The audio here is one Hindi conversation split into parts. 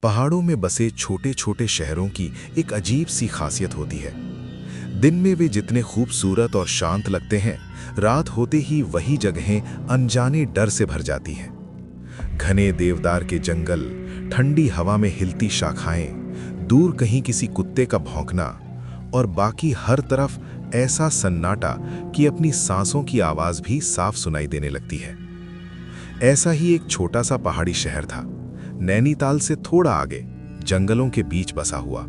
पहाड़ों में बसे छोटे छोटे शहरों की एक अजीब सी खासियत होती है। दिन में वे जितने खूबसूरत और शांत लगते हैं, रात होते ही वही जगहें अनजाने डर से भर जाती हैं। घने देवदार के जंगल, ठंडी हवा में हिलती शाखाएं, दूर कहीं किसी कुत्ते का भौंकना और बाकी हर तरफ ऐसा सन्नाटा कि अपनी सांसों की आवाज भी साफ सुनाई देने लगती है। ऐसा ही एक छोटा सा पहाड़ी शहर था, नैनीताल से थोड़ा आगे जंगलों के बीच बसा हुआ।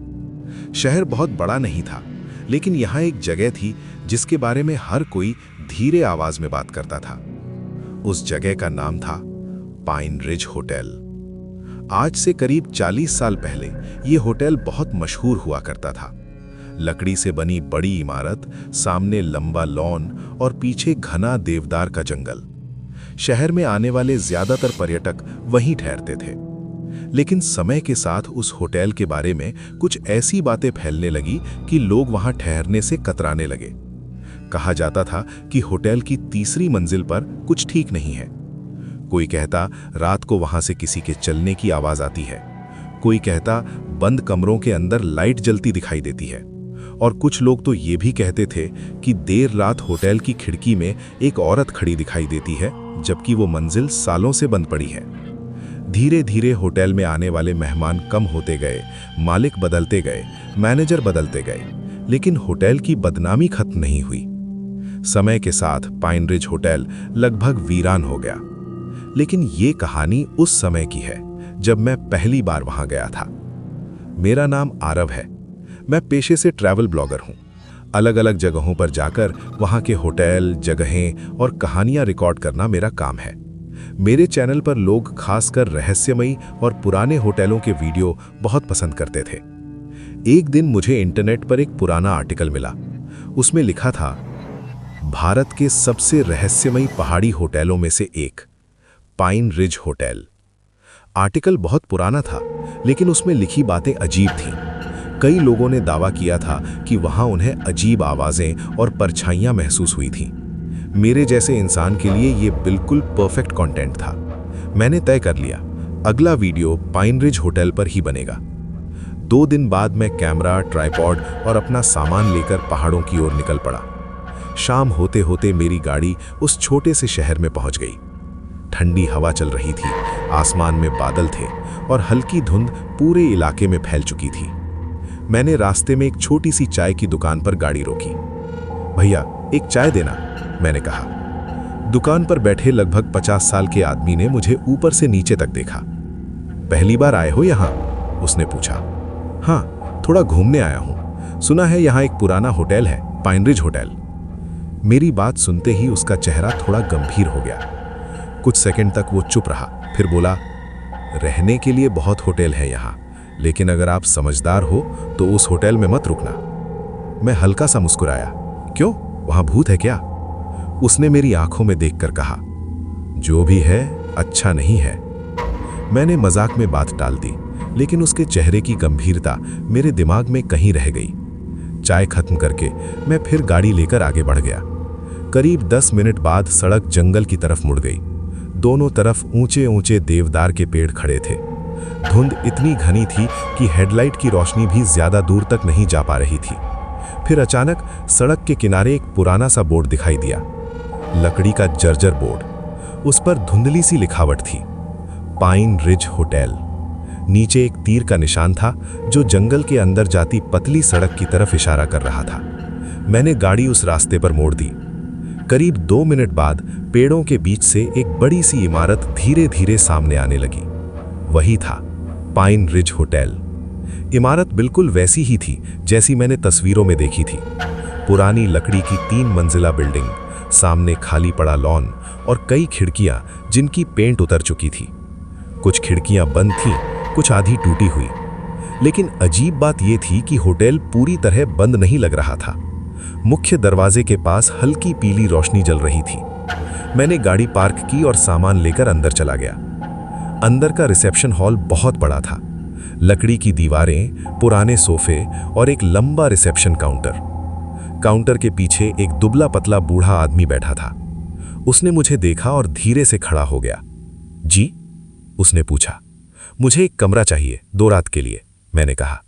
शहर बहुत बड़ा नहीं था, लेकिन यहाँ एक जगह थी जिसके बारे में हर कोई धीरे आवाज में बात करता था। उस जगह का नाम था पाइन रिज होटल। आज से करीब 40 साल पहले ये होटल बहुत मशहूर हुआ करता था। लकड़ी से बनी बड़ी इमारत, सामने लंबा लॉन और पीछे घना देवदार का जंगल। शहर में आने वाले ज्यादातर पर्यटक वहीं ठहरते थे। लेकिन समय के साथ उस होटल के बारे में कुछ ऐसी बातें फैलने लगी कि लोग वहां ठहरने से कतराने लगे। कहा जाता था कि होटल की तीसरी मंजिल पर कुछ ठीक नहीं है। कोई कहता रात को वहां से किसी के चलने की आवाज आती है, कोई कहता बंद कमरों के अंदर लाइट जलती दिखाई देती है, और कुछ लोग तो ये भी कहते थे कि देर रात होटल की खिड़की में एक औरत खड़ी दिखाई देती है, जबकि वो मंजिल सालों से बंद पड़ी है। धीरे धीरे होटल में आने वाले मेहमान कम होते गए, मालिक बदलते गए, मैनेजर बदलते गए, लेकिन होटल की बदनामी खत्म नहीं हुई। समय के साथ पाइन रिज होटल लगभग वीरान हो गया। लेकिन ये कहानी उस समय की है जब मैं पहली बार वहां गया था। मेरा नाम आरव है। मैं पेशे से ट्रैवल ब्लॉगर हूं। अलग अलग जगहों पर जाकर वहां के होटल, जगहें और कहानियां रिकॉर्ड करना मेरा काम है। मेरे चैनल पर लोग खासकर रहस्यमयी और पुराने होटलों के वीडियो बहुत पसंद करते थे। एक दिन मुझे इंटरनेट पर एक पुराना आर्टिकल मिला। उसमें लिखा था, भारत के सबसे रहस्यमयी पहाड़ी होटलों में से एक, पाइन रिज होटल। आर्टिकल बहुत पुराना था, लेकिन उसमें लिखी बातें अजीब थीं। कई लोगों ने दावा किया था कि वहां उन्हें अजीब आवाजें और परछाइयां महसूस हुई थीं। मेरे जैसे इंसान के लिए ये बिल्कुल परफेक्ट कंटेंट था। मैंने तय कर लिया, अगला वीडियो पाइन रिज होटल पर ही बनेगा। 2 दिन बाद मैं कैमरा, ट्राइपॉड और अपना सामान लेकर पहाड़ों की ओर निकल पड़ा। शाम होते होते मेरी गाड़ी उस छोटे से शहर में पहुंच गई। ठंडी हवा चल रही थी, आसमान में बादल थे और हल्की धुंध पूरे इलाके में फैल चुकी थी। मैंने रास्ते में एक छोटी सी चाय की दुकान पर गाड़ी रोकी। भैया, एक चाय देना, मैंने कहा। दुकान पर बैठे लगभग 50 साल के आदमी ने मुझे ऊपर से नीचे तक देखा। पहली बार आए हो यहां? उसने पूछा। हाँ, थोड़ा घूमने आया हूं। सुना है यहां एक पुराना होटल है, पाइन रिज होटल। मेरी बात सुनते ही उसका चेहरा थोड़ा गंभीर हो गया। कुछ सेकंड तक वो चुप रहा, फिर बोला, रहने के लिए बहुत होटल है यहाँ, लेकिन अगर आप समझदार हो तो उस होटल में मत रुकना। मैं हल्का सा मुस्कुराया। क्यों, वहां भूत है क्या? उसने मेरी आंखों में देखकर कहा, जो भी है अच्छा नहीं है। मैंने मजाक में बात टाल दी, लेकिन उसके चेहरे की गंभीरता मेरे दिमाग में कहीं रह गई। चाय खत्म करके मैं फिर गाड़ी लेकर आगे बढ़ गया। करीब 10 मिनट बाद सड़क जंगल की तरफ मुड़ गई। दोनों तरफ ऊंचे ऊंचे देवदार के पेड़ खड़े थे। धुंध इतनी घनी थी कि हेडलाइट की रोशनी भी ज्यादा दूर तक नहीं जा पा रही थी। फिर अचानक सड़क के किनारे एक पुराना सा बोर्ड दिखाई दिया, लकड़ी का जर्जर बोर्ड। उस पर धुंधली सी लिखावट थी, पाइन रिज होटल। नीचे एक तीर का निशान था जो जंगल के अंदर जाती पतली सड़क की तरफ इशारा कर रहा था। मैंने गाड़ी उस रास्ते पर मोड़ दी। करीब 2 मिनट बाद पेड़ों के बीच से एक बड़ी सी इमारत धीरे धीरे सामने आने लगी। वही था पाइन रिज होटल। इमारत बिल्कुल वैसी ही थी जैसी मैंने तस्वीरों में देखी थी। पुरानी लकड़ी की 3 मंजिला बिल्डिंग, सामने खाली पड़ा लॉन और कई खिड़कियां जिनकी पेंट उतर चुकी थी। कुछ खिड़कियां बंद थीं, कुछ आधी टूटी हुई। लेकिन अजीब बात यह थी कि होटल पूरी तरह बंद नहीं लग रहा था। मुख्य दरवाजे के पास हल्की पीली रोशनी जल रही थी। मैंने गाड़ी पार्क की और सामान लेकर अंदर चला गया। अंदर का रिसेप्शन हॉल बहुत बड़ा था। लकड़ी की दीवारें, पुराने सोफे और एक लंबा रिसेप्शन काउंटर। काउंटर के पीछे एक दुबला पतला बूढ़ा आदमी बैठा था। उसने मुझे देखा और धीरे से खड़ा हो गया। जी? उसने पूछा। मुझे एक कमरा चाहिए 2 रात के लिए, मैंने कहा।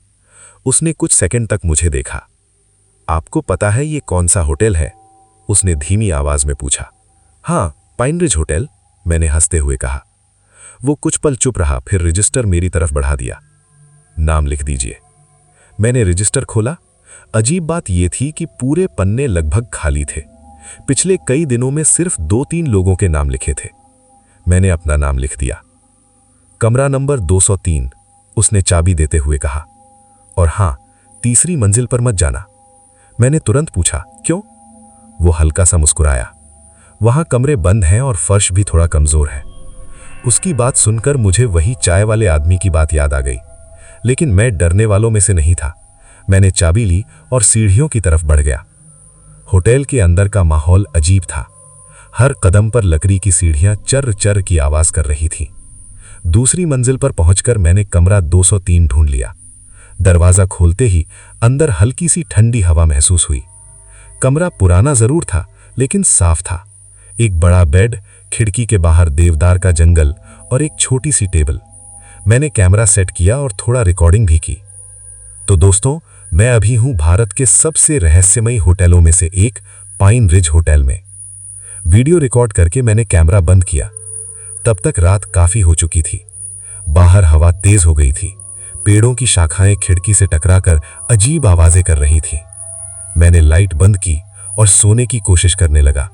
उसने कुछ सेकंड तक मुझे देखा। आपको पता है ये कौन सा होटल है? उसने धीमी आवाज में पूछा। हाँ, पाइन रिज होटल, मैंने हंसते हुए कहा। वो कुछ पल चुप रहा, फिर रजिस्टर मेरी तरफ बढ़ा दिया। नाम लिख दीजिए। मैंने रजिस्टर खोला। अजीब बात यह थी कि पूरे पन्ने लगभग खाली थे। पिछले कई दिनों में सिर्फ 2-3 लोगों के नाम लिखे थे। मैंने अपना नाम लिख दिया। कमरा नंबर 203, उसने चाबी देते हुए कहा। और हां, तीसरी मंजिल पर मत जाना। मैंने तुरंत पूछा, क्यों? वो हल्का सा मुस्कुराया। वहां कमरे बंद हैं और फर्श भी थोड़ा कमजोर है। उसकी बात सुनकर मुझे वही चाय वाले आदमी की बात याद आ गई, लेकिन मैं डरने वालों में से नहीं था। मैंने चाबी ली और सीढ़ियों की तरफ बढ़ गया। होटल के अंदर का माहौल अजीब था। हर कदम पर लकड़ी की सीढ़ियां चर चर की आवाज कर रही थीं। दूसरी मंजिल पर पहुंचकर मैंने कमरा 203 ढूंढ लिया। दरवाजा खोलते ही अंदर हल्की सी ठंडी हवा महसूस हुई। कमरा पुराना जरूर था, लेकिन साफ था। एक बड़ा बेड, खिड़की के बाहर देवदार का जंगल और एक छोटी सी टेबल। मैंने कैमरा सेट किया और थोड़ा रिकॉर्डिंग भी की। तो दोस्तों, मैं अभी हूं भारत के सबसे रहस्यमयी होटलों में से एक पाइन रिज होटल में। वीडियो रिकॉर्ड करके मैंने कैमरा बंद किया। तब तक रात काफी हो चुकी थी। बाहर हवा तेज हो गई थी। पेड़ों की शाखाएं खिड़की से टकराकर अजीब आवाजें कर रही थीं। मैंने लाइट बंद की और सोने की कोशिश करने लगा।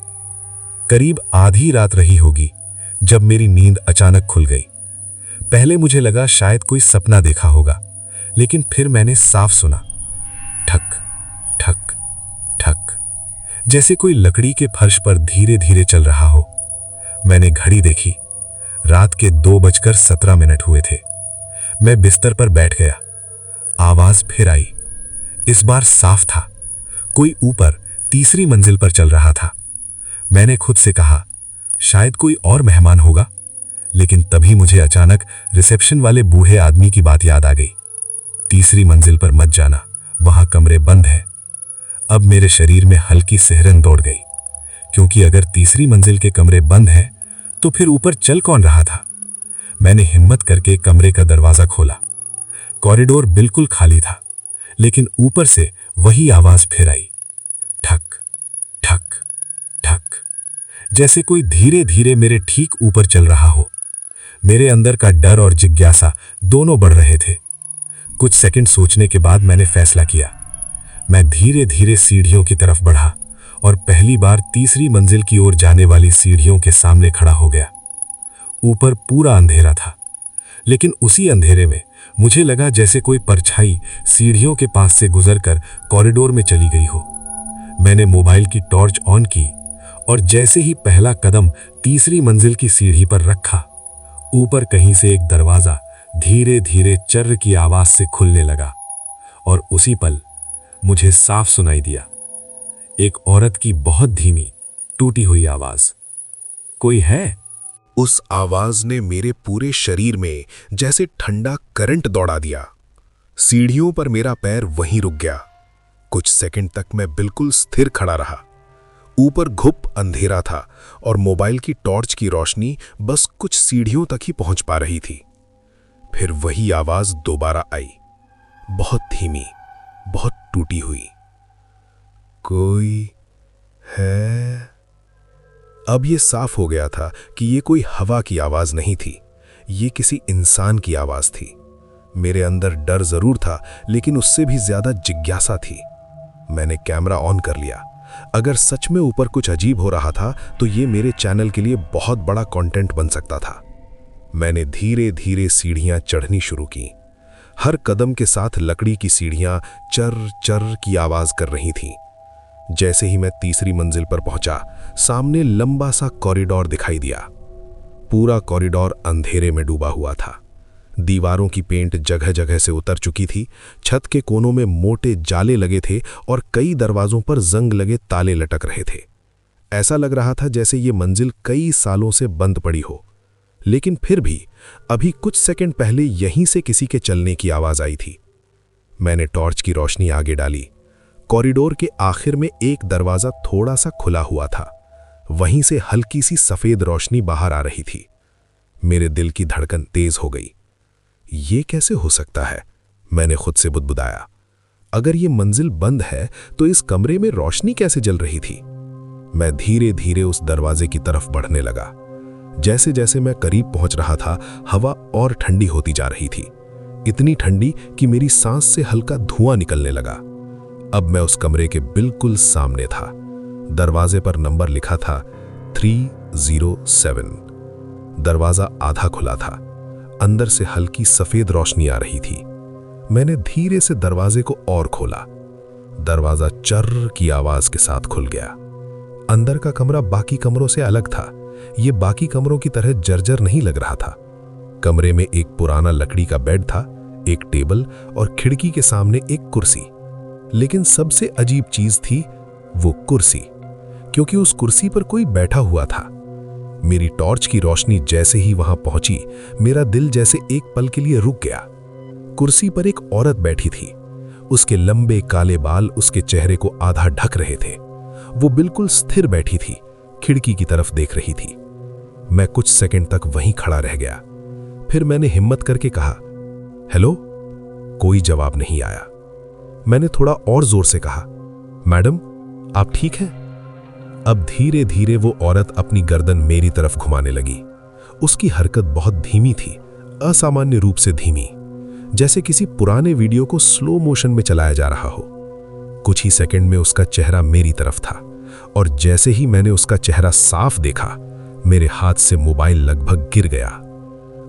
करीब आधी रात रही होगी जब मेरी नींद अचानक खुल गई। पहले मुझे लगा शायद कोई सपना देखा होगा, लेकिन फिर मैंने साफ सुना, ठक ठक ठक, जैसे कोई लकड़ी के फर्श पर धीरे धीरे चल रहा हो। मैंने घड़ी देखी। रात के 2:17 हुए थे। मैं बिस्तर पर बैठ गया। आवाज फिर आई। इस बार साफ था। कोई ऊपर तीसरी मंजिल पर चल रहा था। मैंने खुद से कहा, शायद कोई और मेहमान होगा, लेकिन तभी मुझे अचानक रिसेप्शन वाले बूढ़े आदमी की बात याद आ गई। तीसरी मंजिल पर मत जाना, वहां कमरे बंद हैं। अब मेरे शरीर में हल्की सिहरन दौड़ गई, क्योंकि अगर तीसरी मंजिल के कमरे बंद हैं, तो फिर ऊपर चल कौन रहा था? मैंने हिम्मत करके कमरे का दरवाजा खोला। कॉरिडोर बिल्कुल खाली था, लेकिन ऊपर से वही आवाज फिर आई, ठक ठक ठक, जैसे कोई धीरे धीरे मेरे ठीक ऊपर चल रहा हो। मेरे अंदर का डर और जिज्ञासा दोनों बढ़ रहे थे। कुछ सेकंड सोचने के बाद मैंने फैसला किया। मैं धीरे धीरे सीढ़ियों की तरफ बढ़ा और पहली बार तीसरी मंजिल की ओर जाने वाली सीढ़ियों के सामने खड़ा हो गया। ऊपर पूरा अंधेरा था, लेकिन उसी अंधेरे में मुझे लगा जैसे कोई परछाई सीढ़ियों के पास से गुजरकर कॉरिडोर में चली गई हो। मैंने मोबाइल की टॉर्च ऑन की और जैसे ही पहला कदम तीसरी मंजिल की सीढ़ी पर रखा, ऊपर कहीं से एक दरवाजा धीरे धीरे चर्र की आवाज से खुलने लगा और उसी पल मुझे साफ सुनाई दिया एक औरत की बहुत धीमी टूटी हुई आवाज, कोई है? उस आवाज ने मेरे पूरे शरीर में जैसे ठंडा करंट दौड़ा दिया। सीढ़ियों पर मेरा पैर वहीं रुक गया। कुछ सेकंड तक मैं बिल्कुल स्थिर खड़ा रहा। ऊपर घुप अंधेरा था और मोबाइल की टॉर्च की रोशनी बस कुछ सीढ़ियों तक ही पहुंच पा रही थी। फिर वही आवाज दोबारा आई, बहुत धीमी, बहुत टूटी हुई, कोई है? अब यह साफ हो गया था कि यह कोई हवा की आवाज नहीं थी, ये किसी इंसान की आवाज थी। मेरे अंदर डर जरूर था, लेकिन उससे भी ज्यादा जिज्ञासा थी। मैंने कैमरा ऑन कर लिया। अगर सच में ऊपर कुछ अजीब हो रहा था तो ये मेरे चैनल के लिए बहुत बड़ा कंटेंट बन सकता था। मैंने धीरे धीरे सीढ़ियां चढ़नी शुरू की। हर कदम के साथ लकड़ी की सीढ़ियां चर चर की आवाज कर रही थीं। जैसे ही मैं तीसरी मंजिल पर पहुंचा, सामने लंबा सा कॉरिडोर दिखाई दिया। पूरा कॉरिडोर अंधेरे में डूबा हुआ था। दीवारों की पेंट जगह जगह से उतर चुकी थी। छत के कोनों में मोटे जाले लगे थे और कई दरवाजों पर जंग लगे ताले लटक रहे थे। ऐसा लग रहा था जैसे ये मंजिल कई सालों से बंद पड़ी हो। लेकिन फिर भी अभी कुछ सेकंड पहले यहीं से किसी के चलने की आवाज आई थी। मैंने टॉर्च की रोशनी आगे डाली। कॉरिडोर के आखिर में एक दरवाजा थोड़ा सा खुला हुआ था। वहीं से हल्की सी सफेद रोशनी बाहर आ रही थी। मेरे दिल की धड़कन तेज हो गई। ये कैसे हो सकता है? मैंने खुद से बुदबुदाया। अगर ये मंजिल बंद है तो इस कमरे में रोशनी कैसे जल रही थी? मैं धीरे धीरे उस दरवाजे की तरफ बढ़ने लगा। जैसे जैसे मैं करीब पहुंच रहा था, हवा और ठंडी होती जा रही थी, इतनी ठंडी कि मेरी सांस से हल्का धुआं निकलने लगा। अब मैं उस कमरे के बिल्कुल सामने था। दरवाजे पर नंबर लिखा था 307। दरवाजा आधा खुला था। अंदर से हल्की सफेद रोशनी आ रही थी। मैंने धीरे से दरवाजे को और खोला। दरवाजा चर्र की आवाज के साथ खुल गया। अंदर का कमरा बाकी कमरों से अलग था। ये बाकी कमरों की तरह जर्जर नहीं लग रहा था। कमरे में एक पुराना लकड़ी का बेड था, एक टेबल और खिड़की के सामने एक कुर्सी। लेकिन सबसे अजीब चीज थी वो कुर्सी, क्योंकि उस कुर्सी पर कोई बैठा हुआ था। मेरी टॉर्च की रोशनी जैसे ही वहां पहुंची, मेरा दिल जैसे एक पल के लिए रुक गया। कुर्सी पर एक औरत बैठी थी। उसके लंबे काले बाल उसके चेहरे को आधा ढक रहे थे। वो बिल्कुल स्थिर बैठी थी, खिड़की की तरफ देख रही थी। मैं कुछ सेकंड तक वहीं खड़ा रह गया। फिर मैंने हिम्मत करके कहा, हेलो। कोई जवाब नहीं आया। मैंने थोड़ा और जोर से कहा, मैडम आप ठीक हैं? अब धीरे धीरे वो औरत अपनी गर्दन मेरी तरफ घुमाने लगी। उसकी हरकत बहुत धीमी थी, असामान्य रूप से धीमी, जैसे किसी पुराने वीडियो को स्लो मोशन में चलाया जा रहा हो। कुछ ही सेकंड में उसका चेहरा मेरी तरफ था, और जैसे ही मैंने उसका चेहरा साफ देखा, मेरे हाथ से मोबाइल लगभग गिर गया।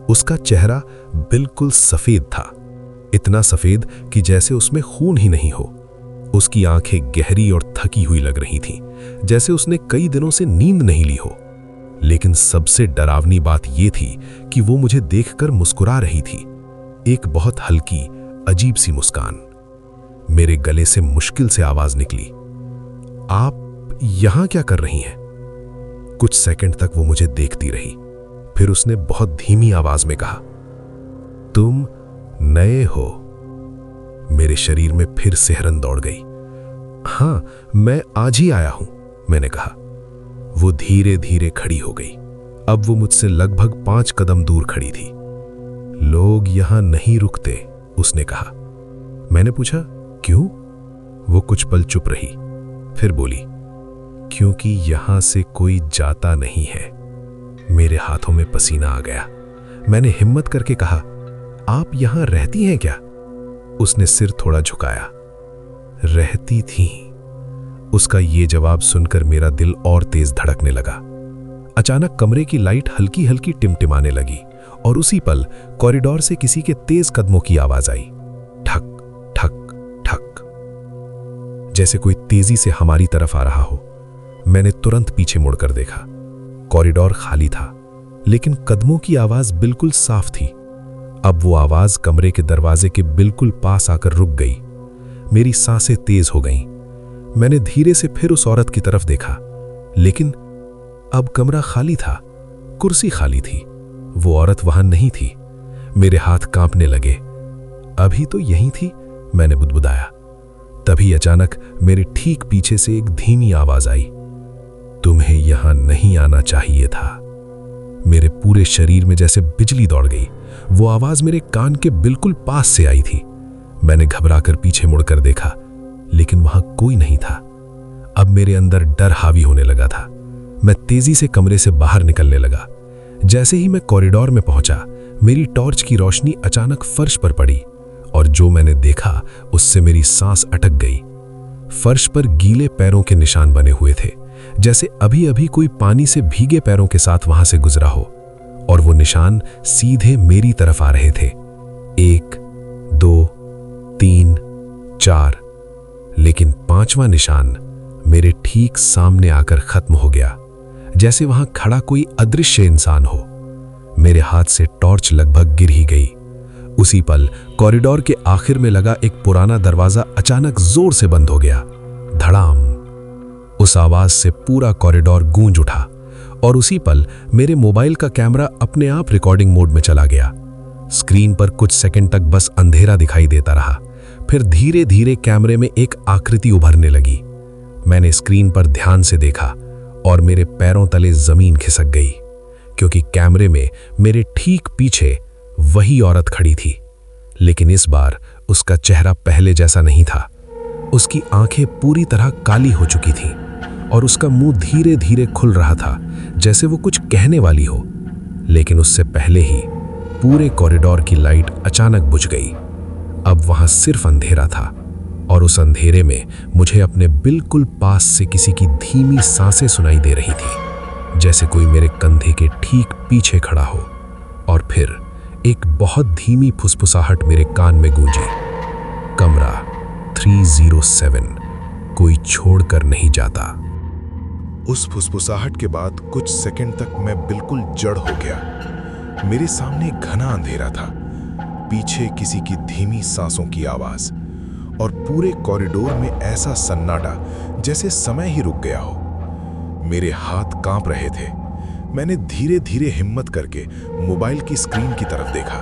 उसका चेहरा बिल्कुल सफेद था, इतना सफेद कि जैसे उसमें खून ही नहीं हो। उसकी आंखें गहरी और थकी हुई लग रही थीं, जैसे उसने कई दिनों से नींद नहीं ली हो। लेकिन सबसे डरावनी बात यह थी कि वो मुझे देखकर मुस्कुरा रही थी, एक बहुत हल्की अजीब सी मुस्कान। मेरे गले से मुश्किल से आवाज निकली, आप यहां क्या कर रही हैं? कुछ सेकंड तक वो मुझे देखती रही। फिर उसने बहुत धीमी आवाज में कहा, तुम नए हो? मेरे शरीर में फिर सिहरन दौड़ गई। हां, मैं आज ही आया हूं, मैंने कहा। वो धीरे धीरे खड़ी हो गई। अब वो मुझसे लगभग 5 कदम दूर खड़ी थी। लोग यहां नहीं रुकते, उसने कहा। मैंने पूछा, क्यों? वो कुछ पल चुप रही, फिर बोली, क्योंकि यहां से कोई जाता नहीं है। मेरे हाथों में पसीना आ गया। मैंने हिम्मत करके कहा, आप यहां रहती हैं क्या? उसने सिर थोड़ा झुकाया। रहती थी। उसका ये जवाब सुनकर मेरा दिल और तेज धड़कने लगा। अचानक कमरे की लाइट हल्की हल्की टिमटिमाने लगी, और उसी पल कॉरिडोर से किसी के तेज कदमों की आवाज आई, ठक ठक ठक, जैसे कोई तेजी से हमारी तरफ आ रहा हो। मैंने तुरंत पीछे मुड़कर देखा। कॉरिडोर खाली था, लेकिन कदमों की आवाज बिल्कुल साफ थी। अब वो आवाज कमरे के दरवाजे के बिल्कुल पास आकर रुक गई। मेरी सांसें तेज हो गईं। मैंने धीरे से फिर उस औरत की तरफ देखा, लेकिन अब कमरा खाली था, कुर्सी खाली थी, वो औरत वहां नहीं थी। मेरे हाथ कांपने लगे। अभी तो यहीं थी, मैंने बुदबुदाया। तभी अचानक मेरे ठीक पीछे से एक धीमी आवाज आई, तुम्हें यहां नहीं आना चाहिए था। मेरे पूरे शरीर में जैसे बिजली दौड़ गई। वो आवाज मेरे कान के बिल्कुल पास से आई थी। मैंने घबराकर पीछे मुड़कर देखा, लेकिन वहां कोई नहीं था। अब मेरे अंदर डर हावी होने लगा था। मैं तेजी से कमरे से बाहर निकलने लगा। जैसे ही मैं कॉरिडोर में पहुंचा, मेरी टॉर्च की रोशनी अचानक फर्श पर पड़ी, और जो मैंने देखा उससे मेरी सांस अटक गई। फर्श पर गीले पैरों के निशान बने हुए थे, जैसे अभी अभी कोई पानी से भीगे पैरों के साथ वहां से गुजरा हो, और वो निशान सीधे मेरी तरफ आ रहे थे। 1 2 3 4, लेकिन 5वां निशान मेरे ठीक सामने आकर खत्म हो गया, जैसे वहां खड़ा कोई अदृश्य इंसान हो। मेरे हाथ से टॉर्च लगभग गिर ही गई। उसी पल कॉरिडोर के आखिर में लगा एक पुराना दरवाजा अचानक जोर से बंद हो गया। धड़ाम। उस आवाज से पूरा कॉरिडोर गूंज उठा, और उसी पल मेरे मोबाइल का कैमरा अपने आप रिकॉर्डिंग मोड में चला गया। स्क्रीन पर कुछ सेकंड तक बस अंधेरा दिखाई देता रहा। फिर धीरे धीरे कैमरे में एक आकृति उभरने लगी। मैंने स्क्रीन पर ध्यान से देखा, और मेरे पैरों तले जमीन खिसक गई, क्योंकि कैमरे में मेरे ठीक पीछे वही औरत खड़ी थी, लेकिन इस बार उसका चेहरा पहले जैसा नहीं था। उसकी आंखें पूरी तरह काली हो चुकी थीं और उसका मुंह धीरे धीरे खुल रहा था, जैसे वो कुछ कहने वाली हो। लेकिन उससे पहले ही पूरे कॉरिडोर की लाइट अचानक बुझ गई। अब वहां सिर्फ अंधेरा था और उस अंधेरे में मुझे अपने बिल्कुल पास से किसी की धीमी सांसें सुनाई दे रही थी, जैसे कोई मेरे कंधे के ठीक पीछे खड़ा हो। और फिर एक बहुत धीमी फुसफुसाहट मेरे कान में गूंजी, कमरा 307 कोई छोड़कर नहीं जाता। उस फुसफुसाहट के बाद कुछ सेकंड तक मैं बिल्कुल जड़ हो गया। मेरे सामने घना अंधेरा था, पीछे किसी की धीमी सांसों की आवाज और पूरे कॉरिडोर में ऐसा सन्नाटा जैसे समय ही रुक गया हो। मेरे हाथ कांप रहे थे। मैंने धीरे धीरे हिम्मत करके मोबाइल की स्क्रीन की तरफ देखा।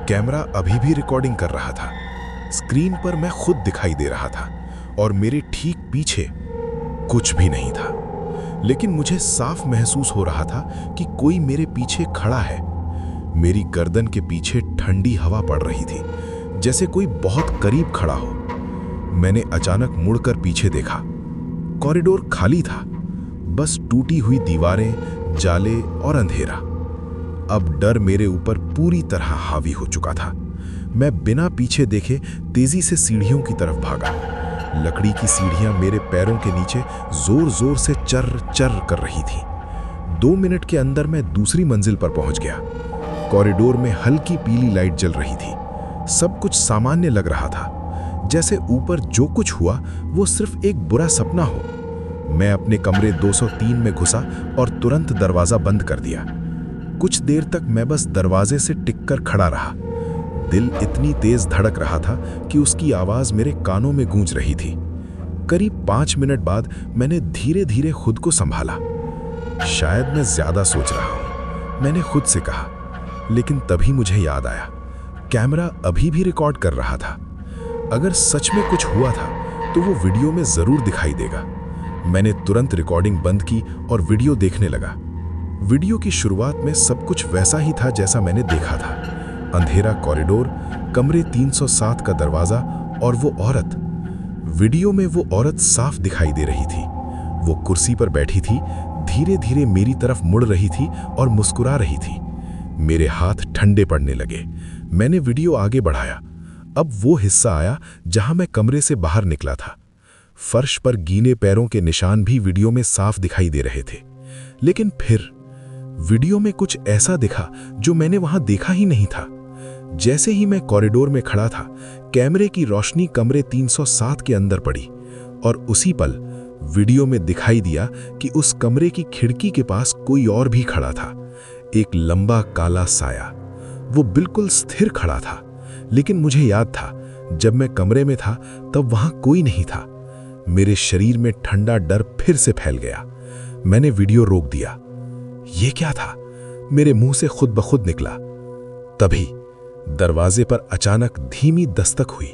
कैमरा अभी भी रिकॉर्डिंग कर रहा था। स्क्रीन पर मैं खुद दिखाई दे रहा था और मेरे ठीक पीछे कुछ भी नहीं था, लेकिन मुझे साफ महसूस हो रहा था कि कोई मेरे पीछे खड़ा है। मेरी गर्दन के पीछे ठंडी हवा पड़ रही थी, जैसे कोई बहुत करीब खड़ा हो। मैंने अचानक मुड़कर पीछे देखा। कॉरिडोर खाली था, बस टूटी हुई दीवारें, जाले और अंधेरा। अब डर मेरे ऊपर पूरी तरह हावी हो चुका था। मैं बिना पीछे देखे तेजी से सीढ़ियों की तरफ भागा। लकड़ी की सीढ़ियां मेरे पैरों के नीचे जोर जोर से चर चर कर रही थी। 2 मिनट के अंदर मैं दूसरी मंजिल पर पहुंच गया। कॉरिडोर में हल्की पीली लाइट जल रही थी। सब कुछ सामान्य लग रहा था, जैसे ऊपर जो कुछ हुआ वो सिर्फ एक बुरा सपना हो। मैं अपने कमरे 203 में घुसा और तुरंत दरवाजा बंद कर दिया। कुछ देर तक मैं बस दरवाजे से टिककर खड़ा रहा। दिल इतनी तेज धड़क रहा था कि उसकी आवाज मेरे कानों में गूंज रही थी। करीब 5 मिनट बाद मैंने धीरे धीरे खुद को संभाला। शायद मैं ज्यादा सोच रहा हूं, मैंने खुद से कहा। लेकिन तभी मुझे याद आया, कैमरा अभी भी रिकॉर्ड कर रहा था। अगर सच में कुछ हुआ था तो वो वीडियो में जरूर दिखाई देगा। मैंने तुरंत रिकॉर्डिंग बंद की और वीडियो देखने लगा। वीडियो की शुरुआत में सब कुछ वैसा ही था जैसा मैंने देखा था। अंधेरा कॉरिडोर, कमरे 307 का दरवाजा और वो औरत। वीडियो में वो औरत साफ दिखाई दे रही थी। वो कुर्सी पर बैठी थी, धीरे धीरे मेरी तरफ मुड़ रही थी और मुस्कुरा रही थी। मेरे हाथ ठंडे पड़ने लगे। मैंने वीडियो आगे बढ़ाया। अब वो हिस्सा आया जहां मैं कमरे से बाहर निकला था। फर्श पर गीले पैरों के निशान भी वीडियो में साफ दिखाई दे रहे थे। लेकिन फिर वीडियो में कुछ ऐसा दिखा जो मैंने वहां देखा ही नहीं था। जैसे ही मैं कॉरिडोर में खड़ा था, कैमरे की रोशनी कमरे 307 के अंदर पड़ी और उसी पल वीडियो में दिखाई दिया कि उस कमरे की खिड़की के पास कोई और भी खड़ा था। एक लंबा काला साया। वो बिल्कुल स्थिर खड़ा था, लेकिन मुझे याद था जब मैं कमरे में था तब वहां कोई नहीं था। मेरे शरीर में ठंडा डर फिर से फैल गया। मैंने वीडियो रोक दिया। ये क्या था? मेरे मुंह से खुद ब खुद निकला। तभी दरवाजे पर अचानक धीमी दस्तक हुई।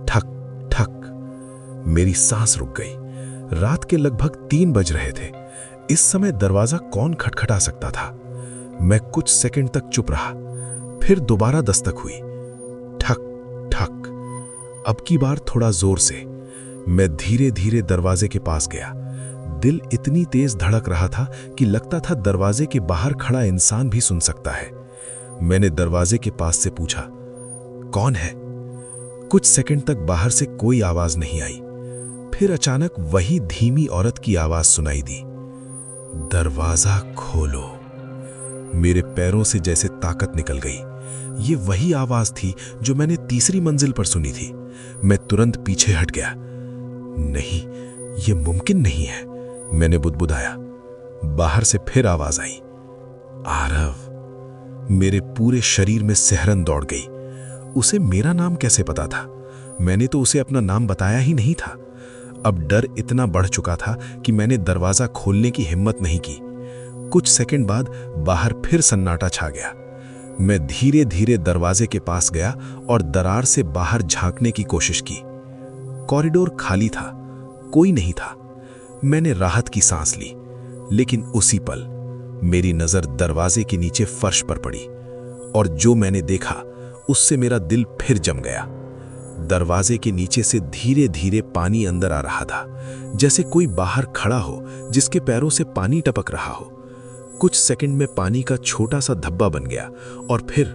ठक ठक। मेरी सांस रुक गई। रात के लगभग 3 बज रहे थे। इस समय दरवाजा कौन खटखटा सकता था? मैं कुछ सेकंड तक चुप रहा। फिर दोबारा दस्तक हुई। ठक ठक। अब की बार थोड़ा जोर से। मैं धीरे धीरे दरवाजे के पास गया। दिल इतनी तेज धड़क रहा था कि लगता था दरवाजे के बाहर खड़ा इंसान भी सुन सकता है। मैंने दरवाजे के पास से पूछा, कौन है? कुछ सेकंड तक बाहर से कोई आवाज नहीं आई। फिर अचानक वही धीमी औरत की आवाज सुनाई दी, दरवाजा खोलो। मेरे पैरों से जैसे ताकत निकल गई। ये वही आवाज थी जो मैंने तीसरी मंजिल पर सुनी थी। मैं तुरंत पीछे हट गया। नहीं, ये मुमकिन नहीं है, मैंने बुदबुदाया। बाहर से फिर आवाज आई, आरव। मेरे पूरे शरीर में सिहरन दौड़ गई। उसे मेरा नाम कैसे पता था? मैंने तो उसे अपना नाम बताया ही नहीं था। अब डर इतना बढ़ चुका था कि मैंने दरवाजा खोलने की हिम्मत नहीं की। कुछ सेकंड बाद बाहर फिर सन्नाटा छा गया। मैं धीरे धीरे दरवाजे के पास गया और दरार से बाहर झांकने की कोशिश की। कॉरिडोर खाली था, कोई नहीं था। मैंने राहत की सांस ली, लेकिन उसी पल मेरी नजर दरवाजे के नीचे फर्श पर पड़ी और जो मैंने देखा उससे मेरा दिल फिर जम गया। दरवाजे के नीचे से धीरे धीरे पानी अंदर आ रहा था, जैसे कोई बाहर खड़ा हो जिसके पैरों से पानी टपक रहा हो। कुछ सेकंड में पानी का छोटा सा धब्बा बन गया और फिर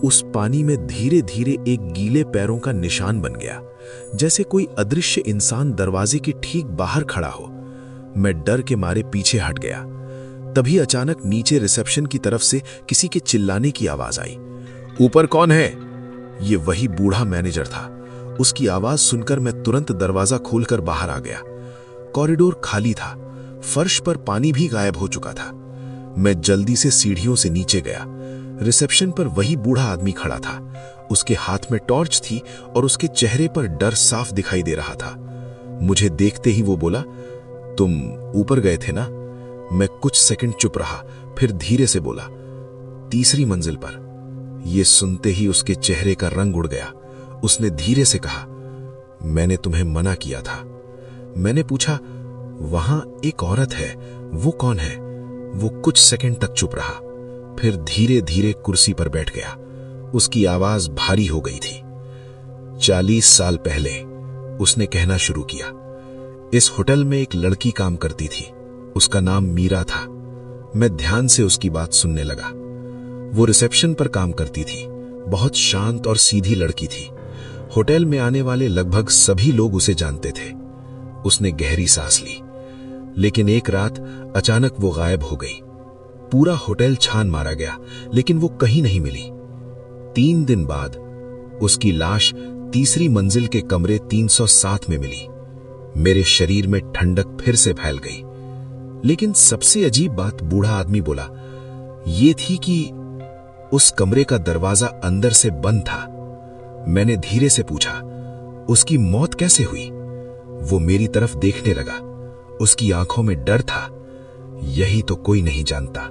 उस पानी में धीरे धीरे एक गीले पैरों का निशान बन गया, जैसे कोई अदृश्य इंसान दरवाजे के ठीक बाहर खड़ा हो। मैं डर के मारे पीछे हट गया। तभी अचानक नीचे रिसेप्शन की तरफ से किसी के चिल्लाने की आवाज आई, ऊपर कौन है? ये वही बूढ़ा मैनेजर था। उसकी आवाज सुनकर मैं तुरंत दरवाजा खोलकर बाहर आ गया। कॉरिडोर खाली था, फर्श पर पानी भी गायब हो चुका था। मैं जल्दी से सीढ़ियों से नीचे गया। रिसेप्शन पर वही बूढ़ा आदमी खड़ा था। उसके हाथ में टॉर्च थी और उसके चेहरे पर डर साफ दिखाई दे रहा था। मुझे देखते ही वो बोला, तुम ऊपर गए थे ना? मैं कुछ सेकंड चुप रहा, फिर धीरे से बोला, 3री मंजिल पर। यह सुनते ही उसके चेहरे का रंग उड़ गया। उसने धीरे से कहा, मैंने तुम्हें मना किया था। मैंने पूछा, वहां एक औरत है, वो कौन है? वो कुछ सेकंड तक चुप रहा, फिर धीरे धीरे कुर्सी पर बैठ गया। उसकी आवाज भारी हो गई थी। 40 साल पहले, उसने कहना शुरू किया, इस होटल में एक लड़की काम करती थी। उसका नाम मीरा था। मैं ध्यान से उसकी बात सुनने लगा। वो रिसेप्शन पर काम करती थी। बहुत शांत और सीधी लड़की थी। होटल में आने वाले लगभग सभी लोग उसे जानते थे। उसने गहरी सांस ली, लेकिन एक रात अचानक वो गायब हो गई। पूरा होटल छान मारा गया, लेकिन वो कहीं नहीं मिली। 3 दिन बाद उसकी लाश 3री मंजिल के कमरे 307 में मिली। मेरे शरीर में ठंडक फिर से फैल गई। लेकिन सबसे अजीब बात बूढ़ा आदमी बोला, ये थी कि उस कमरे का दरवाजा अंदर से बंद था। मैंने धीरे से पूछा, उसकी मौत कैसे हुई? वो मेरी तरफ देखने लगा। उसकी आंखों में डर था। यही तो कोई नहीं जानता।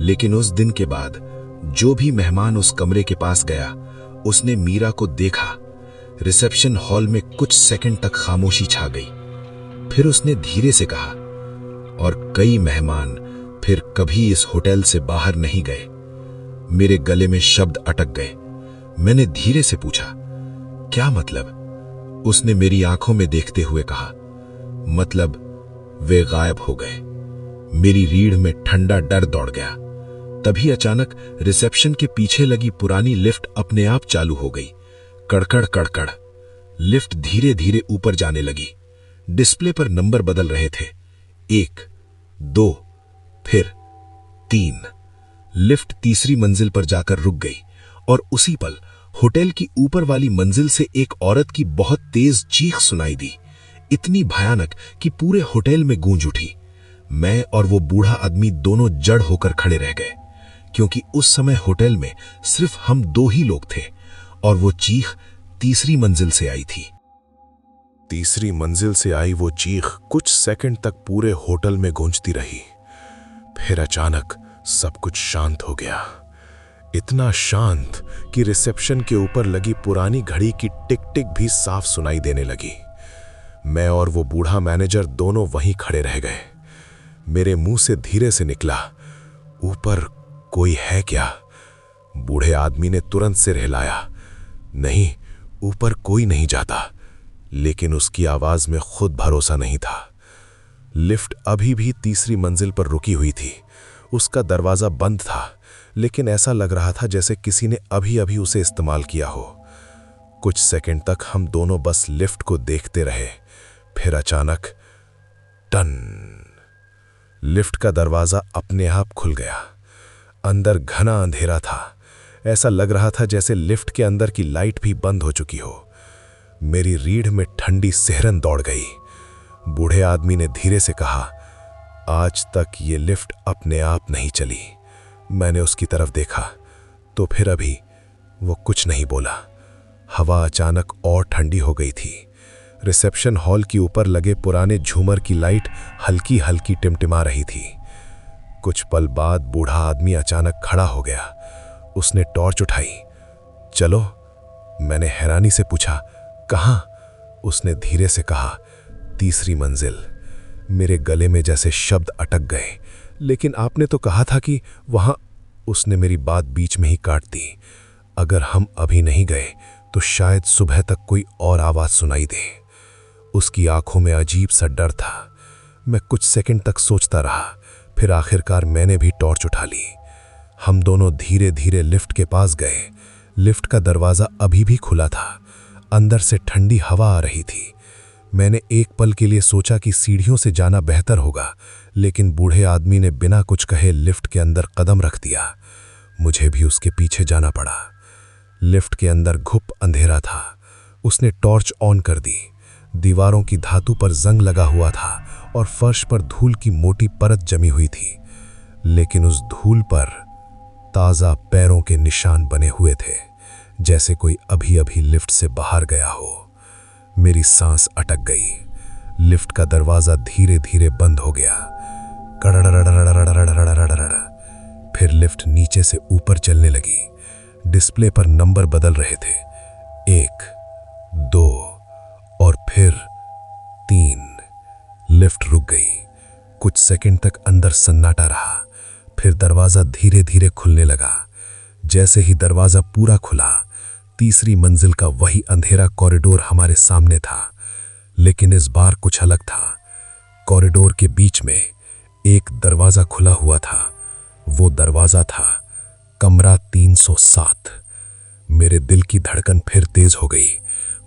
लेकिन उस दिन के बाद जो भी मेहमान उस कमरे के पास गया, उसने मीरा को देखा। रिसेप्शन हॉल में कुछ सेकंड तक खामोशी छा गई। फिर उसने धीरे से कहा, और कई मेहमान फिर कभी इस होटल से बाहर नहीं गए। मेरे गले में शब्द अटक गए। मैंने धीरे से पूछा, क्या मतलब? उसने मेरी आंखों में देखते हुए कहा, मतलब वे गायब हो गए। मेरी रीढ़ में ठंडा डर दौड़ गया। तभी अचानक रिसेप्शन के पीछे लगी पुरानी लिफ्ट अपने आप चालू हो गई। कड़कड़ कड़कड़। लिफ्ट धीरे धीरे ऊपर जाने लगी। डिस्प्ले पर नंबर बदल रहे थे, 1, 2, फिर 3। लिफ्ट 3री मंजिल पर जाकर रुक गई और उसी पल होटल की ऊपर वाली मंजिल से एक औरत की बहुत तेज चीख सुनाई दी, इतनी भयानक कि पूरे होटल में गूंज उठी। मैं और वो बूढ़ा आदमी दोनों जड़ होकर खड़े रह गए, क्योंकि उस समय होटल में सिर्फ हम 2 ही लोग थे और वो चीख 3री मंजिल से आई थी। 3री मंजिल से आई वो चीख कुछ सेकंड तक पूरे होटल में गूंजती रही। फिर अचानक सब कुछ शांत हो गया। इतना शांत कि रिसेप्शन के ऊपर लगी पुरानी घड़ी की टिक टिक भी साफ सुनाई देने लगी। मैं और वो बूढ़ा मैनेजर दोनों वहीं खड़े रह गए। मेरे मुंह से धीरे से निकला, ऊपर कोई है क्या? बूढ़े आदमी ने तुरंत सिर हिलाया, नहीं, ऊपर कोई नहीं जाता। लेकिन उसकी आवाज में खुद भरोसा नहीं था। लिफ्ट अभी भी 3री मंजिल पर रुकी हुई थी। उसका दरवाजा बंद था, लेकिन ऐसा लग रहा था जैसे किसी ने अभी अभी उसे इस्तेमाल किया हो। कुछ सेकंड तक हम दोनों बस लिफ्ट को देखते रहे। फिर अचानक टन, लिफ्ट का दरवाजा अपने आप खुल गया। अंदर घना अंधेरा था। ऐसा लग रहा था जैसे लिफ्ट के अंदर की लाइट भी बंद हो चुकी हो। मेरी रीढ़ में ठंडी सिहरन दौड़ गई। बूढ़े आदमी ने धीरे से कहा, आज तक ये लिफ्ट अपने आप नहीं चली। मैंने उसकी तरफ देखा तो फिर अभी वो कुछ नहीं बोला। हवा अचानक और ठंडी हो गई थी। रिसेप्शन हॉल के ऊपर लगे पुराने झूमर की लाइट हल्की हल्की टिमटिमा रही थी। कुछ पल बाद बूढ़ा आदमी अचानक खड़ा हो गया। उसने टॉर्च उठाई। चलो, मैंने हैरानी से पूछा, कहाँ? उसने धीरे से कहा, 3री मंजिल। मेरे गले में जैसे शब्द अटक गए। लेकिन आपने तो कहा था कि वहां उसने मेरी बात बीच में ही काट दी। अगर हम अभी नहीं गए तो शायद सुबह तक कोई और आवाज सुनाई दे। उसकी आंखों में अजीब सा डर था। मैं कुछ सेकंड तक सोचता रहा, फिर आखिरकार मैंने भी टॉर्च उठा ली। हम दोनों धीरे धीरे लिफ्ट के पास गए। लिफ्ट का दरवाजा अभी भी खुला था। अंदर से ठंडी हवा आ रही थी। मैंने एक पल के लिए सोचा कि सीढ़ियों से जाना बेहतर होगा, लेकिन बूढ़े आदमी ने बिना कुछ कहे लिफ्ट के अंदर कदम रख दिया। मुझे भी उसके पीछे जाना पड़ा। लिफ्ट के अंदर घुप अंधेरा था। उसने टॉर्च ऑन कर दी। दीवारों की धातु पर जंग लगा हुआ था और फर्श पर धूल की मोटी परत जमी हुई थी, लेकिन उस धूल पर ताजा पैरों के निशान बने हुए थे, जैसे कोई अभी अभी लिफ्ट से बाहर गया हो। मेरी सांस अटक गई। लिफ्ट का दरवाजा धीरे धीरे बंद हो गया। फिर लिफ्ट नीचे से ऊपर चलने लगी। डिस्प्ले पर नंबर बदल रहे थे, 1, 2 और फिर 3। लिफ्ट रुक गई। कुछ सेकंड तक अंदर सन्नाटा रहा। फिर दरवाजा धीरे धीरे खुलने लगा। जैसे ही दरवाजा पूरा खुला, तीसरी मंजिल का वही अंधेरा कॉरिडोर हमारे सामने था, लेकिन इस बार कुछ अलग था। कॉरिडोर के बीच में एक दरवाजा खुला हुआ था। वो दरवाजा था कमरा 307। मेरे दिल की धड़कन फिर तेज हो गई।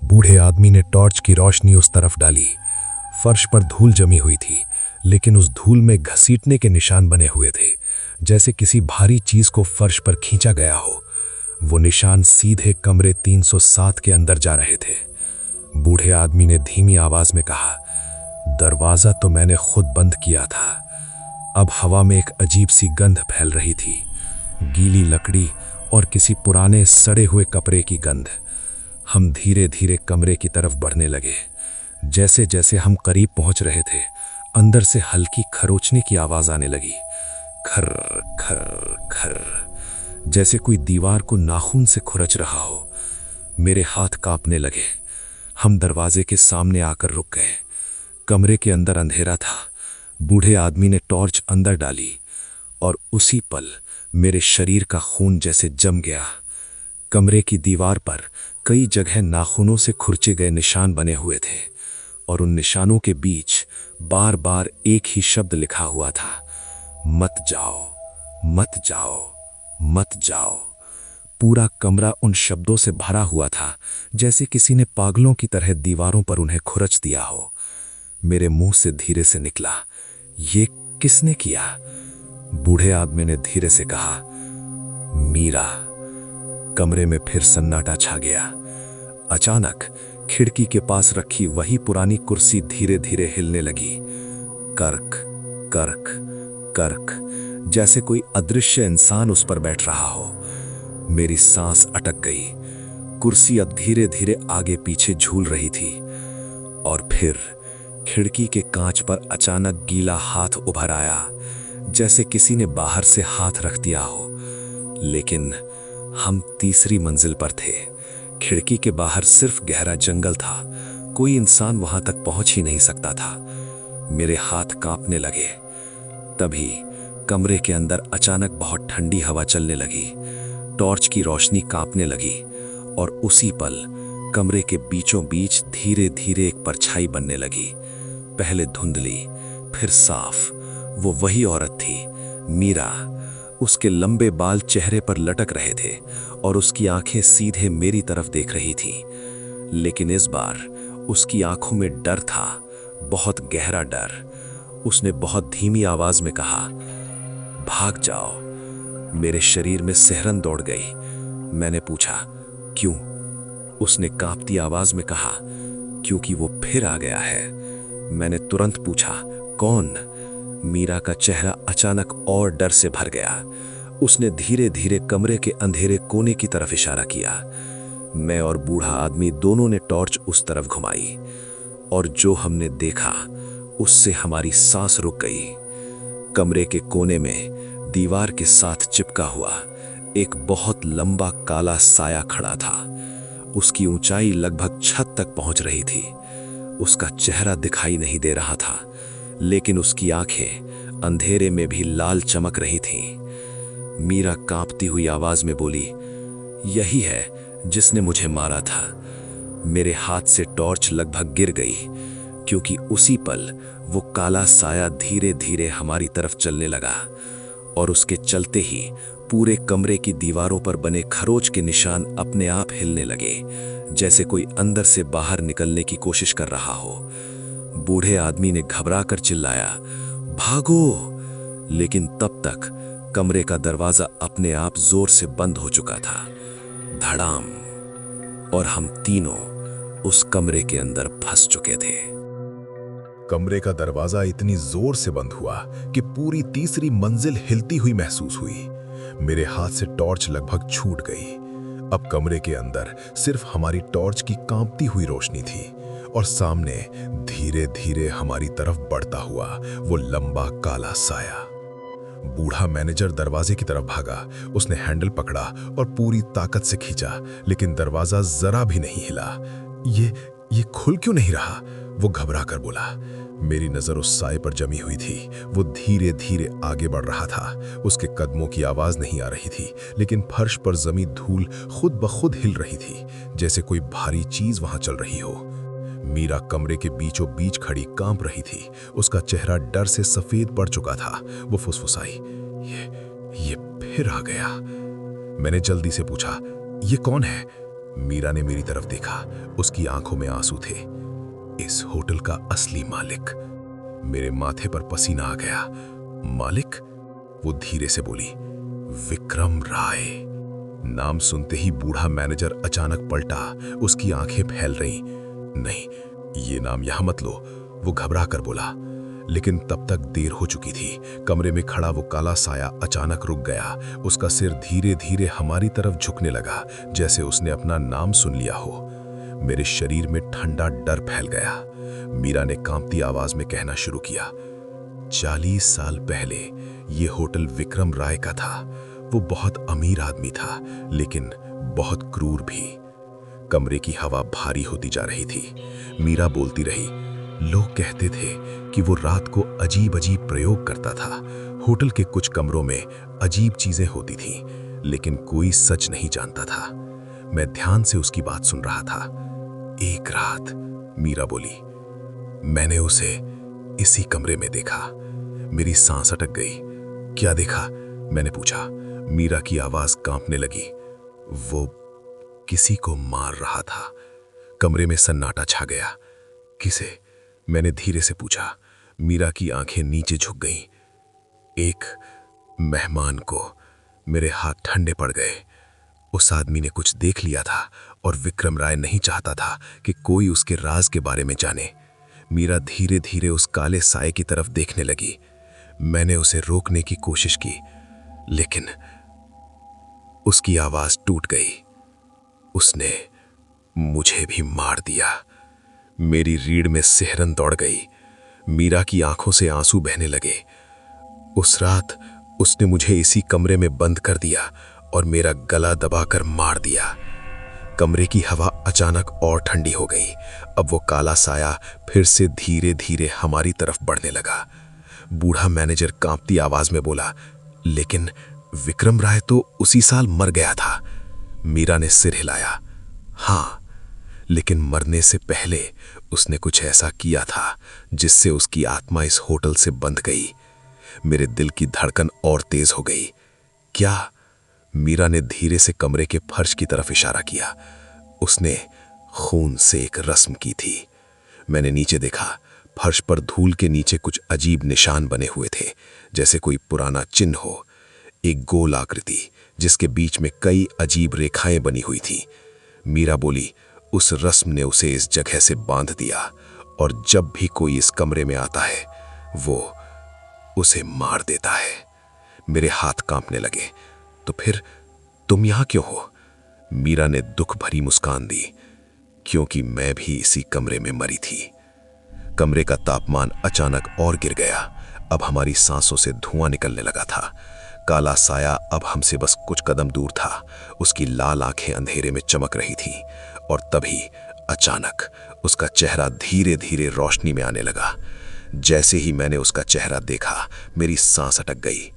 बूढ़े आदमी ने टॉर्च की रोशनी उस तरफ डाली। फर्श पर धूल जमी हुई थी, लेकिन उस धूल में घसीटने के निशान बने हुए थे, जैसे किसी भारी चीज को फर्श पर खींचा गया हो। वो निशान सीधे कमरे 307 के अंदर जा रहे थे। बूढ़े आदमी ने धीमी आवाज में कहा, दरवाजा तो मैंने खुद बंद किया था। अब हवा में एक अजीब सी गंध फैल रही थी, गीली लकड़ी और किसी पुराने सड़े हुए कपड़े की गंध। हम धीरे धीरे कमरे की तरफ बढ़ने लगे। जैसे जैसे हम करीब पहुंच रहे थे, अंदर से हल्की खरोचने की आवाज आने लगी। खर खर खर, जैसे कोई दीवार को नाखून से खुरच रहा हो। मेरे हाथ कांपने लगे। हम दरवाजे के सामने आकर रुक गए। कमरे के अंदर अंधेरा था। बूढ़े आदमी ने टॉर्च अंदर डाली और उसी पल मेरे शरीर का खून जैसे जम गया। कमरे की दीवार पर कई जगह नाखूनों से खुरचे गए निशान बने हुए थे और उन निशानों के बीच बार बार एक ही शब्द लिखा हुआ था, मत जाओ, मत जाओ, मत जाओ। पूरा कमरा उन शब्दों से भरा हुआ था, जैसे किसी ने पागलों की तरह दीवारों पर उन्हें खुरच दिया हो। मेरे मुंह से धीरे से निकला, ये किसने किया? बूढ़े आदमी ने धीरे से कहा, मीरा। कमरे में फिर सन्नाटा छा गया। अचानक खिड़की के पास रखी वही पुरानी कुर्सी धीरे धीरे हिलने लगी। कर्क कर्क कर्क, जैसे कोई अदृश्य इंसान उस पर बैठ रहा हो। मेरी सांस अटक गई। कुर्सी अब धीरे धीरे आगे पीछे झूल रही थी और फिर खिड़की के कांच पर अचानक गीला हाथ उभर आया, जैसे किसी ने बाहर से हाथ रख दिया हो। लेकिन हम तीसरी मंजिल पर थे। खिड़की के बाहर सिर्फ गहरा जंगल था। कोई इंसान वहां तक पहुंच ही नहीं सकता था। मेरे हाथ कांपने लगे। तभी कमरे के अंदर अचानक बहुत ठंडी हवा चलने लगी। टॉर्च की रोशनी कांपने लगी और उसी पल कमरे के बीचों बीच धीरे धीरे एक परछाई बनने लगी। पहले धुंधली, फिर साफ। वो वही औरत थी, मीरा। उसके लंबे बाल चेहरे पर लटक रहे थे और उसकी आंखें सीधे मेरी तरफ देख रही थीं। लेकिन इस बार उसकी आंखों में डर था, बहुत गहरा डर। उसने बहुत धीमी आवाज में कहा, भाग जाओ। मेरे शरीर में सिहरन दौड़ गई। मैंने पूछा, क्यों? उसने कांपती आवाज में कहा, क्योंकि वो फिर आ गया है। मैंने तुरंत पूछा, कौन? मीरा का चेहरा अचानक और डर से भर गया। उसने धीरे धीरे कमरे के अंधेरे कोने की तरफ इशारा किया। मैं और बूढ़ा आदमी दोनों ने टॉर्च उस तरफ घुमाई और जो हमने देखा उससे हमारी सांस रुक गई। कमरे के कोने में दीवार के साथ चिपका हुआ एक बहुत लंबा काला साया खड़ा था। उसकी ऊंचाई लगभग छत तक पहुंच रही थी। उसका चेहरा दिखाई नहीं दे रहा था, लेकिन उसकी आंखें अंधेरे में भी लाल चमक रही थीं। मीरा कांपती हुई आवाज में बोली, यही है जिसने मुझे मारा था। मेरे हाथ से टॉर्च लगभग गिर गई, क्योंकि उसी पल वो काला साया धीरे धीरे हमारी तरफ चलने लगा और उसके चलते ही पूरे कमरे की दीवारों पर बने खरोच के निशान अपने आप हिलने लगे, जैसे कोई अंदर से बाहर निकलने की कोशिश कर रहा हो। बूढ़े आदमी ने घबराकर चिल्लाया, भागो! लेकिन तब तक कमरे का दरवाजा अपने आप जोर से बंद हो चुका था। धड़ाम! और हम तीनों उस कमरे के अंदर फंस चुके थे। कमरे का दरवाजा इतनी जोर से बंद हुआ कि पूरी तीसरी मंजिल हिलती हुई महसूस हुई। मेरे हाथ से टॉर्च लगभग छूट गई। अब कमरे के अंदर सिर्फ हमारी टॉर्च की कांपती हुई रोशनी थी और सामने धीरे धीरे हमारी तरफ बढ़ता हुआ वो लंबा काला साया। बूढ़ा मैनेजर दरवाजे की तरफ भागा। उसने हैंडल पकड़ा और पूरी ताकत से खींचा, लेकिन दरवाजा जरा भी नहीं हिला। ये खुल क्यों नहीं रहा? वो घबरा कर बोला। मेरी नजर उस साए पर जमी हुई थी। वो धीरे धीरे आगे बढ़ रहा था। उसके कदमों की आवाज नहीं आ रही थी, लेकिन फर्श पर जमी धूल खुद ब खुद हिल रही थी, जैसे कोई भारी चीज वहां चल रही हो। मीरा कमरे के बीचों बीच खड़ी कांप रही थी। उसका चेहरा डर से सफेद पड़ चुका था। वो फुसफुसाई, ये फिर आ गया। मैंने जल्दी से पूछा, ये कौन है? मीरा ने मेरी तरफ देखा। उसकी आंखों में आंसू थे। इस होटल का असली मालिक। मेरे माथे पर पसीना आ गया। मालिक? वो धीरे से बोली, विक्रम राय। नाम सुनते ही बूढ़ा मैनेजर अचानक पलटा। उसकी आंखें फैल रहीं। नहीं, ये नाम यहां मत लो, वो घबरा कर बोला। लेकिन तब तक देर हो चुकी थी। कमरे में खड़ा वो काला साया अचानक रुक गया। उसका सिर धीरे धीरे हमारी तरफ झुकने लगा, जैसे उसने अपना नाम सुन लिया हो। मेरे शरीर में ठंडा डर फैल गया। मीरा ने कांपती आवाज में कहना शुरू किया, 40 साल पहले ये होटल विक्रम राय का था। वो बहुत अमीर आदमी था, लेकिन बहुत क्रूर भी। कमरे की हवा भारी होती जा रही थी। मीरा बोलती रही, लोग कहते थे कि वो रात को अजीब अजीब प्रयोग करता था। होटल के कुछ कमरों में अजीब चीजें होती थीं, लेकिन कोई सच नहीं जानता था। मैं ध्यान से उसकी बात सुन रहा था। एक रात, मीरा बोली, मैंने उसे इसी कमरे में देखा। मेरी सांस अटक गई। क्या देखा? मैंने पूछा। मीरा की आवाज कांपने लगी। वो किसी को मार रहा था। कमरे में सन्नाटा छा गया। किसे? मैंने धीरे से पूछा। मीरा की आंखें नीचे झुक गईं। एक मेहमान को। मेरे हाथ ठंडे पड़ गए। उस आदमी ने कुछ देख लिया था और विक्रम राय नहीं चाहता था कि कोई उसके राज के बारे में जाने। मीरा धीरे धीरे उस काले साए की तरफ देखने लगी। मैंने उसे रोकने की कोशिश की, लेकिन उसकी आवाज टूट गई। उसने मुझे भी मार दिया। मेरी रीढ़ में सिहरन दौड़ गई। मीरा की आंखों से आंसू बहने लगे। उस रात उसने मुझे इसी कमरे में बंद कर दिया और मेरा गला दबाकर मार दिया। कमरे की हवा अचानक और ठंडी हो गई। अब वो काला साया फिर से धीरे धीरे हमारी तरफ बढ़ने लगा। बूढ़ा मैनेजर कांपती आवाज में बोला, लेकिन विक्रम राय तो उसी साल मर गया था। मीरा ने सिर हिलाया। हाँ, लेकिन मरने से पहले उसने कुछ ऐसा किया था जिससे उसकी आत्मा इस होटल से बंध गई। मेरे दिल की धड़कन और तेज हो गई। क्या? मीरा ने धीरे से कमरे के फर्श की तरफ इशारा किया। उसने खून से एक रस्म की थी। मैंने नीचे देखा। फर्श पर धूल के नीचे कुछ अजीब निशान बने हुए थे, जैसे कोई पुराना चिन्ह हो। एक गोल आकृति जिसके बीच में कई अजीब रेखाएं बनी हुई थी। मीरा बोली, उस रस्म ने उसे इस जगह से बांध दिया और जब भी कोई इस कमरे में आता है वो उसे मार देता है। मेरे हाथ कांपने लगे। तो फिर तुम यहां क्यों हो? मीरा ने दुख भरी मुस्कान दी। क्योंकि मैं भी इसी कमरे में मरी थी। कमरे का तापमान अचानक और गिर गया। अब हमारी सांसों से धुआं निकलने लगा था। काला साया अब हमसे बस कुछ कदम दूर था। उसकी लाल आंखें अंधेरे में चमक रही थी और तभी अचानक उसका चेहरा धीरे धीरे रोशनी में आने लगा। जैसे ही मैंने उसका चेहरा देखा, मेरी सांस अटक गई।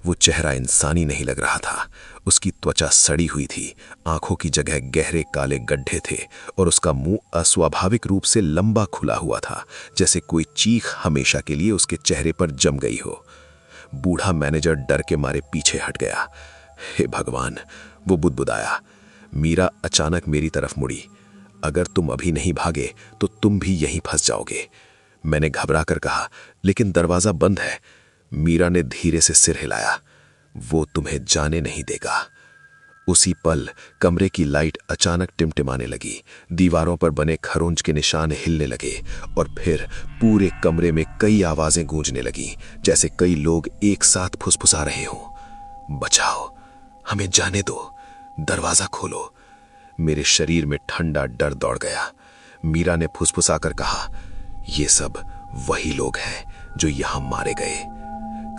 वो चेहरा इंसानी नहीं लग रहा था। उसकी त्वचा सड़ी हुई थी, आंखों की जगह गहरे काले गड्ढे थे और उसका मुंह अस्वाभाविक रूप से लंबा खुला हुआ था, जैसे कोई चीख हमेशा के लिए उसके चेहरे पर जम गई हो। बूढ़ा मैनेजर डर के मारे पीछे हट गया। हे भगवान, वो बुदबुदाया। मीरा अचानक मेरी तरफ मुड़ी। अगर तुम अभी नहीं भागे तो तुम भी यहीं फंस जाओगे, मैंने घबरा कर कहा। लेकिन दरवाजा बंद है। मीरा ने धीरे से सिर हिलाया। वो तुम्हें जाने नहीं देगा। उसी पल कमरे की लाइट अचानक टिमटिमाने लगी, दीवारों पर बने खरोंच के निशान हिलने लगे और फिर पूरे कमरे में कई आवाजें गूंजने लगीं, जैसे कई लोग एक साथ फुसफुसा रहे हों। बचाओ, हमें जाने दो, दरवाजा खोलो। मेरे शरीर में ठंडा डर दौड़ गया। मीरा ने फुसफुसाकर कहा, ये सब वही लोग हैं जो यहां मारे गए।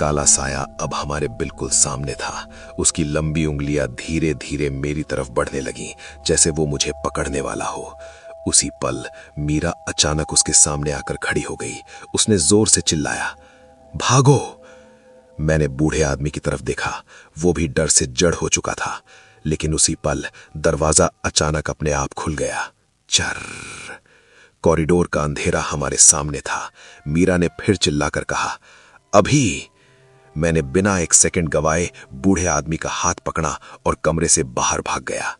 काला साया अब हमारे बिल्कुल सामने था। उसकी लंबी उंगलियां धीरे धीरे मेरी तरफ बढ़ने लगीं, जैसे वो मुझे पकड़ने वाला हो। उसी पल मीरा अचानक उसके सामने आकर खड़ी हो गई। उसने जोर से चिल्लाया, भागो। मैंने बूढ़े आदमी की तरफ देखा। वो भी डर से जड़ हो चुका था। लेकिन उसी पल दरवाजा अचानक अपने आप खुल गया। चर्र। कॉरिडोर का अंधेरा हमारे सामने था। मीरा ने फिर चिल्लाकर कहा, अभी। मैंने बिना एक सेकंड गवाए बूढ़े आदमी का हाथ पकड़ा और कमरे से बाहर भाग गया।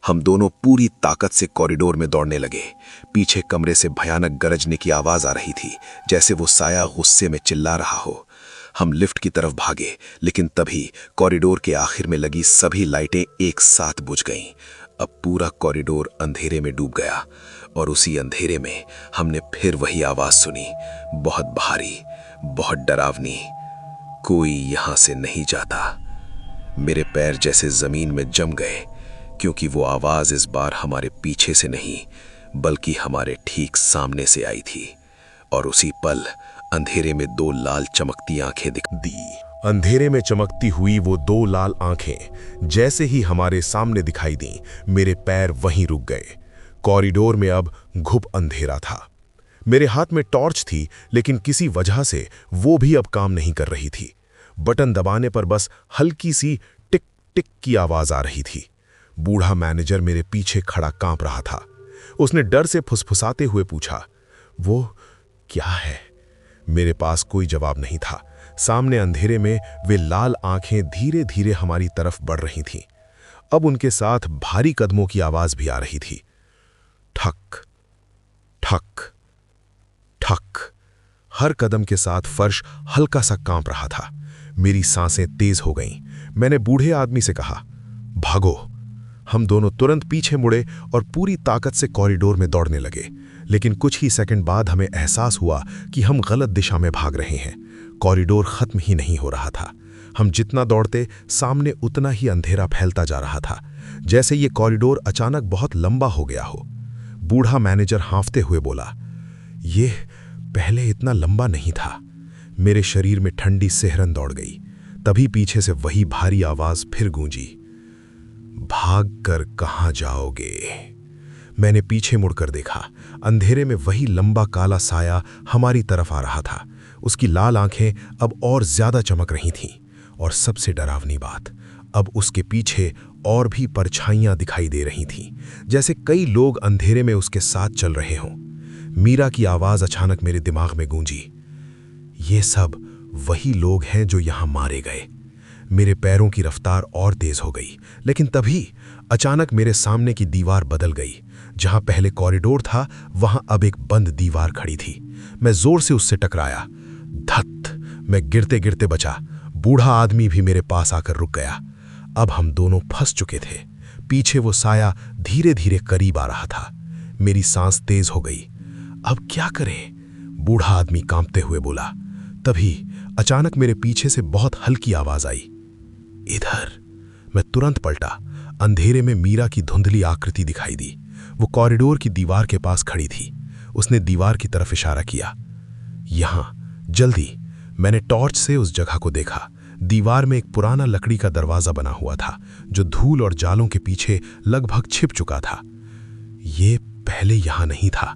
हम दोनों पूरी ताकत से कॉरिडोर में दौड़ने लगे। पीछे कमरे से भयानक गरजने की आवाज आ रही थी, जैसे वो साया गुस्से में चिल्ला रहा हो। हम लिफ्ट की तरफ भागे, लेकिन तभी कॉरिडोर के आखिर में लगी सभी लाइटें एक साथ बुझ गईं। अब पूरा कॉरिडोर अंधेरे में डूब गया और उसी अंधेरे में हमने फिर वही आवाज सुनी, बहुत भारी, बहुत डरावनी, कोई यहां से नहीं जाता। मेरे पैर जैसे जमीन में जम गए, क्योंकि वो आवाज इस बार हमारे पीछे से नहीं बल्कि हमारे ठीक सामने से आई थी। और उसी पल अंधेरे में दो लाल चमकती आंखें दिख दी। अंधेरे में चमकती हुई वो दो लाल आंखें जैसे ही हमारे सामने दिखाई दी, मेरे पैर वहीं रुक गए। कॉरिडोर में अब घुप अंधेरा था। मेरे हाथ में टॉर्च थी, लेकिन किसी वजह से वो भी अब काम नहीं कर रही थी। बटन दबाने पर बस हल्की सी टिक टिक की आवाज आ रही थी। बूढ़ा मैनेजर मेरे पीछे खड़ा कांप रहा था। उसने डर से फुसफुसाते हुए पूछा, वो क्या है? मेरे पास कोई जवाब नहीं था। सामने अंधेरे में वे लाल आंखें धीरे धीरे हमारी तरफ बढ़ रही थीं। अब उनके साथ भारी कदमों की आवाज भी आ रही थी। ठक ठक ठक। हर कदम के साथ फर्श हल्का सा कांप रहा था। मेरी सांसें तेज हो गईं। मैंने बूढ़े आदमी से कहा, भागो। हम दोनों तुरंत पीछे मुड़े और पूरी ताकत से कॉरिडोर में दौड़ने लगे। लेकिन कुछ ही सेकंड बाद हमें एहसास हुआ कि हम गलत दिशा में भाग रहे हैं। कॉरिडोर खत्म ही नहीं हो रहा था। हम जितना दौड़ते, सामने उतना ही अंधेरा फैलता जा रहा था, जैसे ये कॉरिडोर अचानक बहुत लंबा हो गया हो। बूढ़ा मैनेजर हांफते हुए बोला, ये पहले इतना लंबा नहीं था। मेरे शरीर में ठंडी सिहरन दौड़ गई। तभी पीछे से वही भारी आवाज फिर गूंजी, भाग कर कहां जाओगे? मैंने पीछे मुड़कर देखा। अंधेरे में वही लंबा काला साया हमारी तरफ आ रहा था। उसकी लाल आंखें अब और ज्यादा चमक रही थीं। और सबसे डरावनी बात, अब उसके पीछे और भी परछाइयां दिखाई दे रही थीं, जैसे कई लोग अंधेरे में उसके साथ चल रहे हों। मीरा की आवाज अचानक मेरे दिमाग में गूंजी, ये सब वही लोग हैं जो यहां मारे गए। मेरे पैरों की रफ्तार और तेज हो गई, लेकिन तभी अचानक मेरे सामने की दीवार बदल गई। जहां पहले कॉरिडोर था, वहां अब एक बंद दीवार खड़ी थी। मैं जोर से उससे टकराया। धत! मैं गिरते गिरते बचा। बूढ़ा आदमी भी मेरे पास आकर रुक गया। अब हम दोनों फंस चुके थे। पीछे वो साया धीरे धीरे करीब आ रहा था। मेरी सांस तेज हो गई। अब क्या करें? बूढ़ा आदमी कांपते हुए बोला। तभी अचानक मेरे पीछे से बहुत हल्की आवाज आई, इधर। मैं तुरंत पलटा। अंधेरे में मीरा की धुंधली आकृति दिखाई दी। वो कॉरिडोर की दीवार के पास खड़ी थी। उसने दीवार की तरफ इशारा किया, यहां, जल्दी। मैंने टॉर्च से उस जगह को देखा। दीवार में एक पुराना लकड़ी का दरवाजा बना हुआ था, जो धूल और जालों के पीछे लगभग छिप चुका था। ये पहले यहां नहीं था।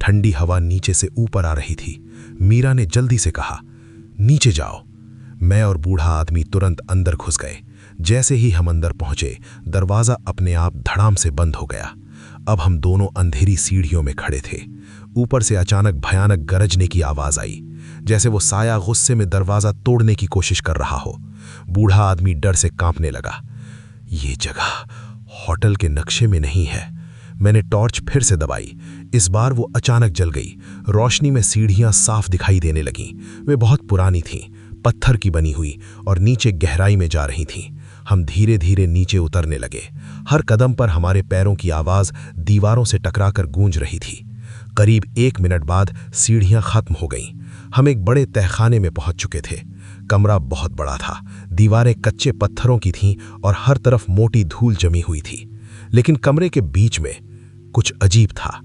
ठंडी हवा नीचे से ऊपर आ रही थी। मीरा ने जल्दी से कहा, नीचे जाओ। मैं और बूढ़ा आदमी तुरंत अंदर घुस गए। जैसे ही हम अंदर पहुंचे, दरवाज़ा अपने आप धड़ाम से बंद हो गया। अब हम दोनों अंधेरी सीढ़ियों में खड़े थे। ऊपर से अचानक भयानक गरजने की आवाज़ आई, जैसे वो साया गुस्से में दरवाज़ा तोड़ने की कोशिश कर रहा हो। बूढ़ा आदमी डर से कांपने लगा। ये जगह होटल के नक्शे में नहीं है। मैंने टॉर्च फिर से दबाई। इस बार वो अचानक जल गई। रोशनी में सीढ़ियां साफ दिखाई देने लगीं। वे बहुत पुरानी थीं, पत्थर की बनी हुई और नीचे गहराई में जा रही थीं। हम धीरे धीरे नीचे उतरने लगे। हर कदम पर हमारे पैरों की आवाज़ दीवारों से टकराकर गूंज रही थी। करीब 1 मिनट बाद सीढ़ियां खत्म हो गईं। हम एक बड़े तहखाने में पहुंच चुके थे। कमरा बहुत बड़ा था। दीवारें कच्चे पत्थरों की थीं और हर तरफ मोटी धूल जमी हुई थी। लेकिन कमरे के बीच में कुछ अजीब था।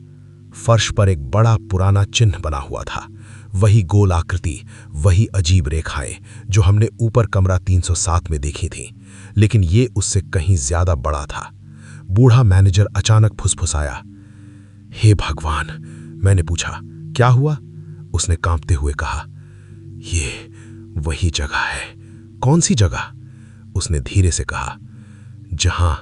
फर्श पर एक बड़ा पुराना चिन्ह बना हुआ था। वही गोल आकृति, वही अजीब रेखाएं जो हमने ऊपर कमरा 307 में देखी थीं, लेकिन ये उससे कहीं ज्यादा बड़ा था। बूढ़ा मैनेजर अचानक फुसफुसाया, हे भगवान। मैंने पूछा, क्या हुआ? उसने कांपते हुए कहा, ये वही जगह है। कौन सी जगह? उसने धीरे से कहा, जहां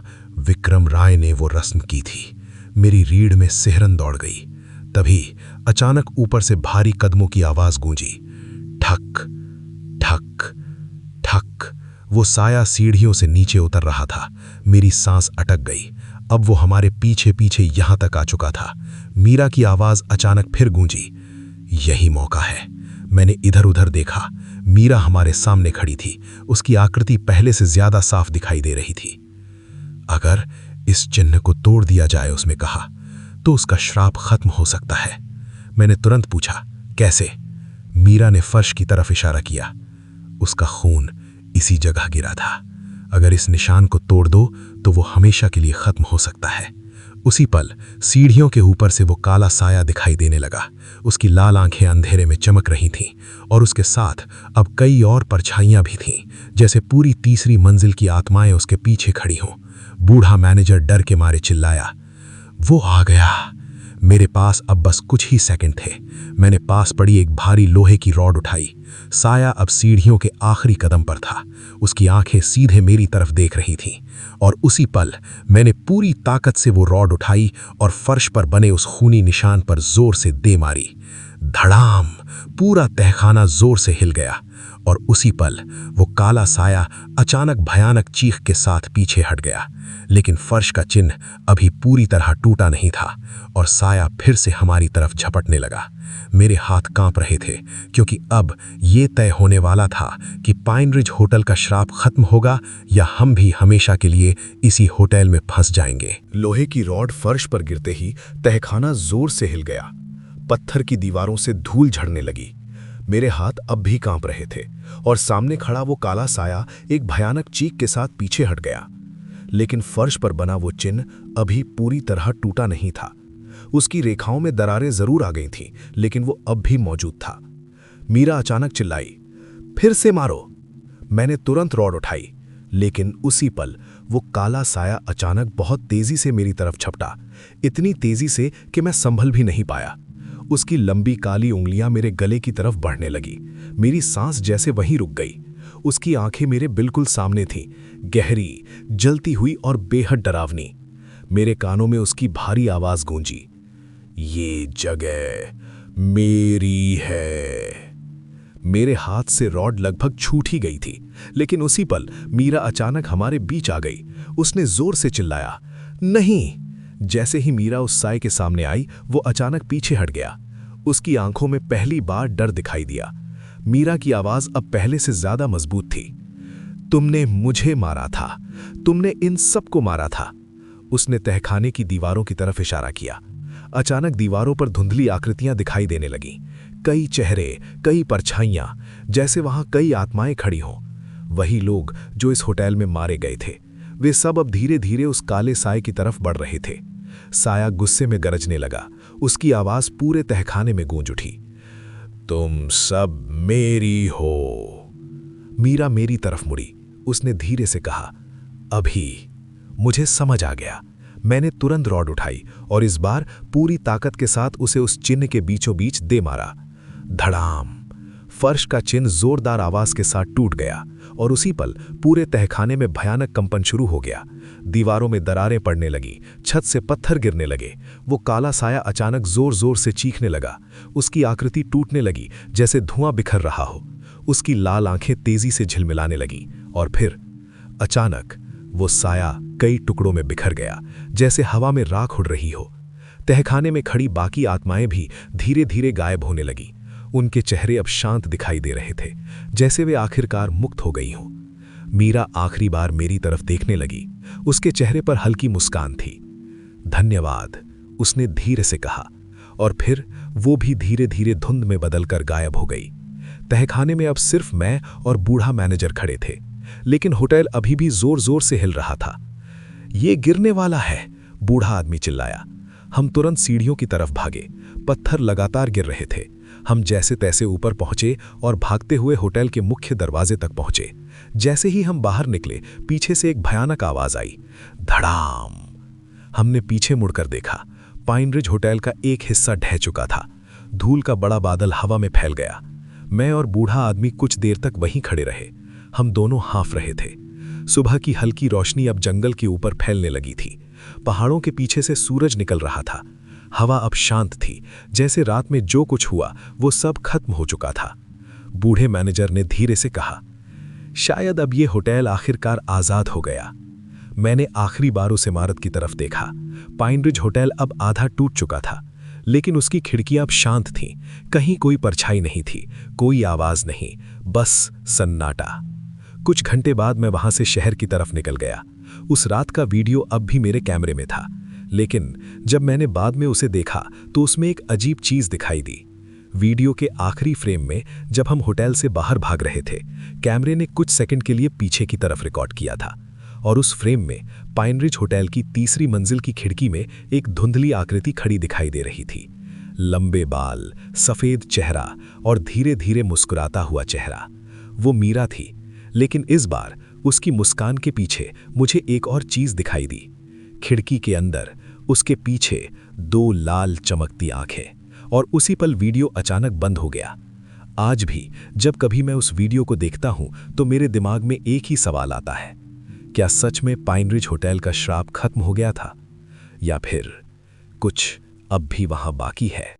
विक्रम राय ने वो रस्म की थी। मेरी रीढ़ में सिहरन दौड़ गई। तभी अचानक ऊपर से भारी कदमों की आवाज गूंजी। ठक ठक ठक। वो साया सीढ़ियों से नीचे उतर रहा था। मेरी सांस अटक गई। अब वो हमारे पीछे पीछे यहां तक आ चुका था। मीरा की आवाज अचानक फिर गूंजी, यही मौका है। मैंने इधर उधर देखा। मीरा हमारे सामने खड़ी थी। उसकी आकृति पहले से ज्यादा साफ दिखाई दे रही थी। अगर इस चिन्ह को तोड़ दिया जाए, उसने कहा, तो उसका श्राप खत्म हो सकता है। मैंने तुरंत पूछा, कैसे? मीरा ने फर्श की तरफ इशारा किया। उसका खून इसी जगह गिरा था। अगर इस निशान को तोड़ दो तो वो हमेशा के लिए खत्म हो सकता है। उसी पल सीढ़ियों के ऊपर से वो काला साया दिखाई देने लगा। उसकी लाल आंखें अंधेरे में चमक रही थीं और उसके साथ अब कई और परछाइयां भी थीं, जैसे पूरी तीसरी मंजिल की आत्माएं उसके पीछे खड़ी हों। बूढ़ा मैनेजर डर के मारे चिल्लाया, वो आ गया। मेरे पास अब बस कुछ ही सेकंड थे। मैंने पास पड़ी एक भारी लोहे की रॉड उठाई। साया अब सीढ़ियों के आखिरी कदम पर था। उसकी आंखें सीधे मेरी तरफ देख रही थीं और उसी पल मैंने पूरी ताकत से वो रॉड उठाई और फर्श पर बने उस खूनी निशान पर जोर से दे मारी। धड़ाम! पूरा तहखाना जोर से हिल गया और उसी पल वो काला साया अचानक भयानक चीख के साथ पीछे हट गया। लेकिन फर्श का चिन्ह अभी पूरी तरह टूटा नहीं था और साया फिर से हमारी तरफ झपटने लगा। मेरे हाथ कांप रहे थे, क्योंकि अब ये तय होने वाला था कि पाइन रिज होटल का श्राप खत्म होगा या हम भी हमेशा के लिए इसी होटल में फंस जाएंगे। लोहे की रॉड फर्श पर गिरते ही तहखाना जोर से हिल गया। पत्थर की दीवारों से धूल झड़ने लगी। मेरे हाथ अब भी कांप रहे थे और सामने खड़ा वो काला साया एक भयानक चीख के साथ पीछे हट गया। लेकिन फर्श पर बना वो चिन्ह अभी पूरी तरह टूटा नहीं था। उसकी रेखाओं में दरारें जरूर आ गई थीं, लेकिन वो अब भी मौजूद था। मीरा अचानक चिल्लाई, फिर से मारो। मैंने तुरंत रॉड उठाई, लेकिन उसी पल वो काला साया अचानक बहुत तेजी से मेरी तरफ झपटा। इतनी तेजी से कि मैं संभल भी नहीं पाया। उसकी लंबी काली उंगलियां मेरे गले की तरफ बढ़ने लगी। मेरी सांस जैसे वहीं रुक गई। उसकी आंखें मेरे बिल्कुल सामने थीं, गहरी, जलती हुई और बेहद डरावनी। मेरे कानों में उसकी भारी आवाज गूंजी, ये जगह मेरी है। मेरे हाथ से रॉड लगभग छूट ही गई थी, लेकिन उसी पल मीरा अचानक हमारे बीच आ गई। उसने जोर से चिल्लाया, नहीं। जैसे ही मीरा उस साए के सामने आई, वो अचानक पीछे हट गया। उसकी आंखों में पहली बार डर दिखाई दिया। मीरा की आवाज अब पहले से ज्यादा मजबूत थी। तुमने मुझे मारा था, तुमने इन सबको मारा था। उसने तहखाने की दीवारों की तरफ इशारा किया। अचानक दीवारों पर धुंधली आकृतियां दिखाई देने लगीं। कई चेहरे, कई परछाइयां, जैसे वहां कई आत्माएं खड़ी हों। वही लोग जो इस होटल में मारे गए थे। वे सब अब धीरे धीरे उस काले साए की तरफ बढ़ रहे थे। साया गुस्से में गरजने लगा। उसकी आवाज पूरे तहखाने में गूंज उठी। तुम सब मेरी हो। मीरा मेरी तरफ मुड़ी। उसने धीरे से कहा, अभी। मुझे समझ आ गया। मैंने तुरंत रॉड उठाई और इस बार पूरी ताकत के साथ उसे उस चिन्ह के बीचों बीच दे मारा। धड़ाम। फर्श का चिन्ह जोरदार आवाज के साथ टूट गया और उसी पल पूरे तहखाने में भयानक कंपन शुरू हो गया। दीवारों में दरारें पड़ने लगी, छत से पत्थर गिरने लगे। वो काला साया अचानक जोर जोर से चीखने लगा। उसकी आकृति टूटने लगी जैसे धुआं बिखर रहा हो। उसकी लाल आंखें तेजी से झिलमिलाने लगीं और फिर अचानक वो साया कई टुकड़ों में बिखर गया, जैसे हवा में राख उड़ रही हो। तहखाने में खड़ी बाकी आत्माएं भी धीरे धीरे गायब होने लगी। उनके चेहरे अब शांत दिखाई दे रहे थे, जैसे वे आखिरकार मुक्त हो गई हों। मीरा आखिरी बार मेरी तरफ देखने लगी। उसके चेहरे पर हल्की मुस्कान थी। धन्यवाद, उसने धीरे से कहा, और फिर वो भी धीरे धीरे धुंध में बदलकर गायब हो गई। तहखाने में अब सिर्फ मैं और बूढ़ा मैनेजर खड़े थे, लेकिन होटल अभी भी जोर जोर से हिल रहा था। ये गिरने वाला है, बूढ़ा आदमी चिल्लाया। हम तुरंत सीढ़ियों की तरफ भागे। पत्थर लगातार गिर रहे थे। हम जैसे तैसे ऊपर पहुंचे और भागते हुए होटल के मुख्य दरवाजे तक पहुंचे। जैसे ही हम बाहर निकले, पीछे से एक भयानक आवाज आई, धड़ाम। हमने पीछे मुड़कर देखा। पाइन रिज होटल का एक हिस्सा ढह चुका था। धूल का बड़ा बादल हवा में फैल गया। मैं और बूढ़ा आदमी कुछ देर तक वहीं खड़े रहे। हम दोनों हाँफ रहे थे। सुबह की हल्की रोशनी अब जंगल के ऊपर फैलने लगी थी। पहाड़ों के पीछे से सूरज निकल रहा था। हवा अब शांत थी, जैसे रात में जो कुछ हुआ वो सब खत्म हो चुका था। बूढ़े मैनेजर ने धीरे से कहा, शायद अब ये होटल आखिरकार आजाद हो गया। मैंने आखिरी बार उस इमारत की तरफ देखा। पाइन रिज होटल अब आधा टूट चुका था, लेकिन उसकी खिड़कियां अब शांत थीं। कहीं कोई परछाई नहीं थी, कोई आवाज नहीं, बस सन्नाटा। कुछ घंटे बाद मैं वहां से शहर की तरफ निकल गया। उस रात का वीडियो अब भी मेरे कैमरे में था, लेकिन जब मैंने बाद में उसे देखा तो उसमें एक अजीब चीज दिखाई दी। वीडियो के आखिरी फ्रेम में जब हम होटल से बाहर भाग रहे थे, कैमरे ने कुछ सेकंड के लिए पीछे की तरफ रिकॉर्ड किया था, और उस फ्रेम में पाइन रिज होटल की तीसरी मंजिल की खिड़की में एक धुंधली आकृति खड़ी दिखाई दे रही थी। लंबे बाल, सफेद चेहरा और धीरे धीरे मुस्कुराता हुआ चेहरा। वो मीरा थी, लेकिन इस बार उसकी मुस्कान के पीछे मुझे एक और चीज दिखाई दी। खिड़की के अंदर उसके पीछे दो लाल चमकती आंखें, और उसी पल वीडियो अचानक बंद हो गया। आज भी जब कभी मैं उस वीडियो को देखता हूं तो मेरे दिमाग में एक ही सवाल आता है, क्या सच में पाइन रिज होटल का श्राप खत्म हो गया था, या फिर कुछ अब भी वहां बाकी है?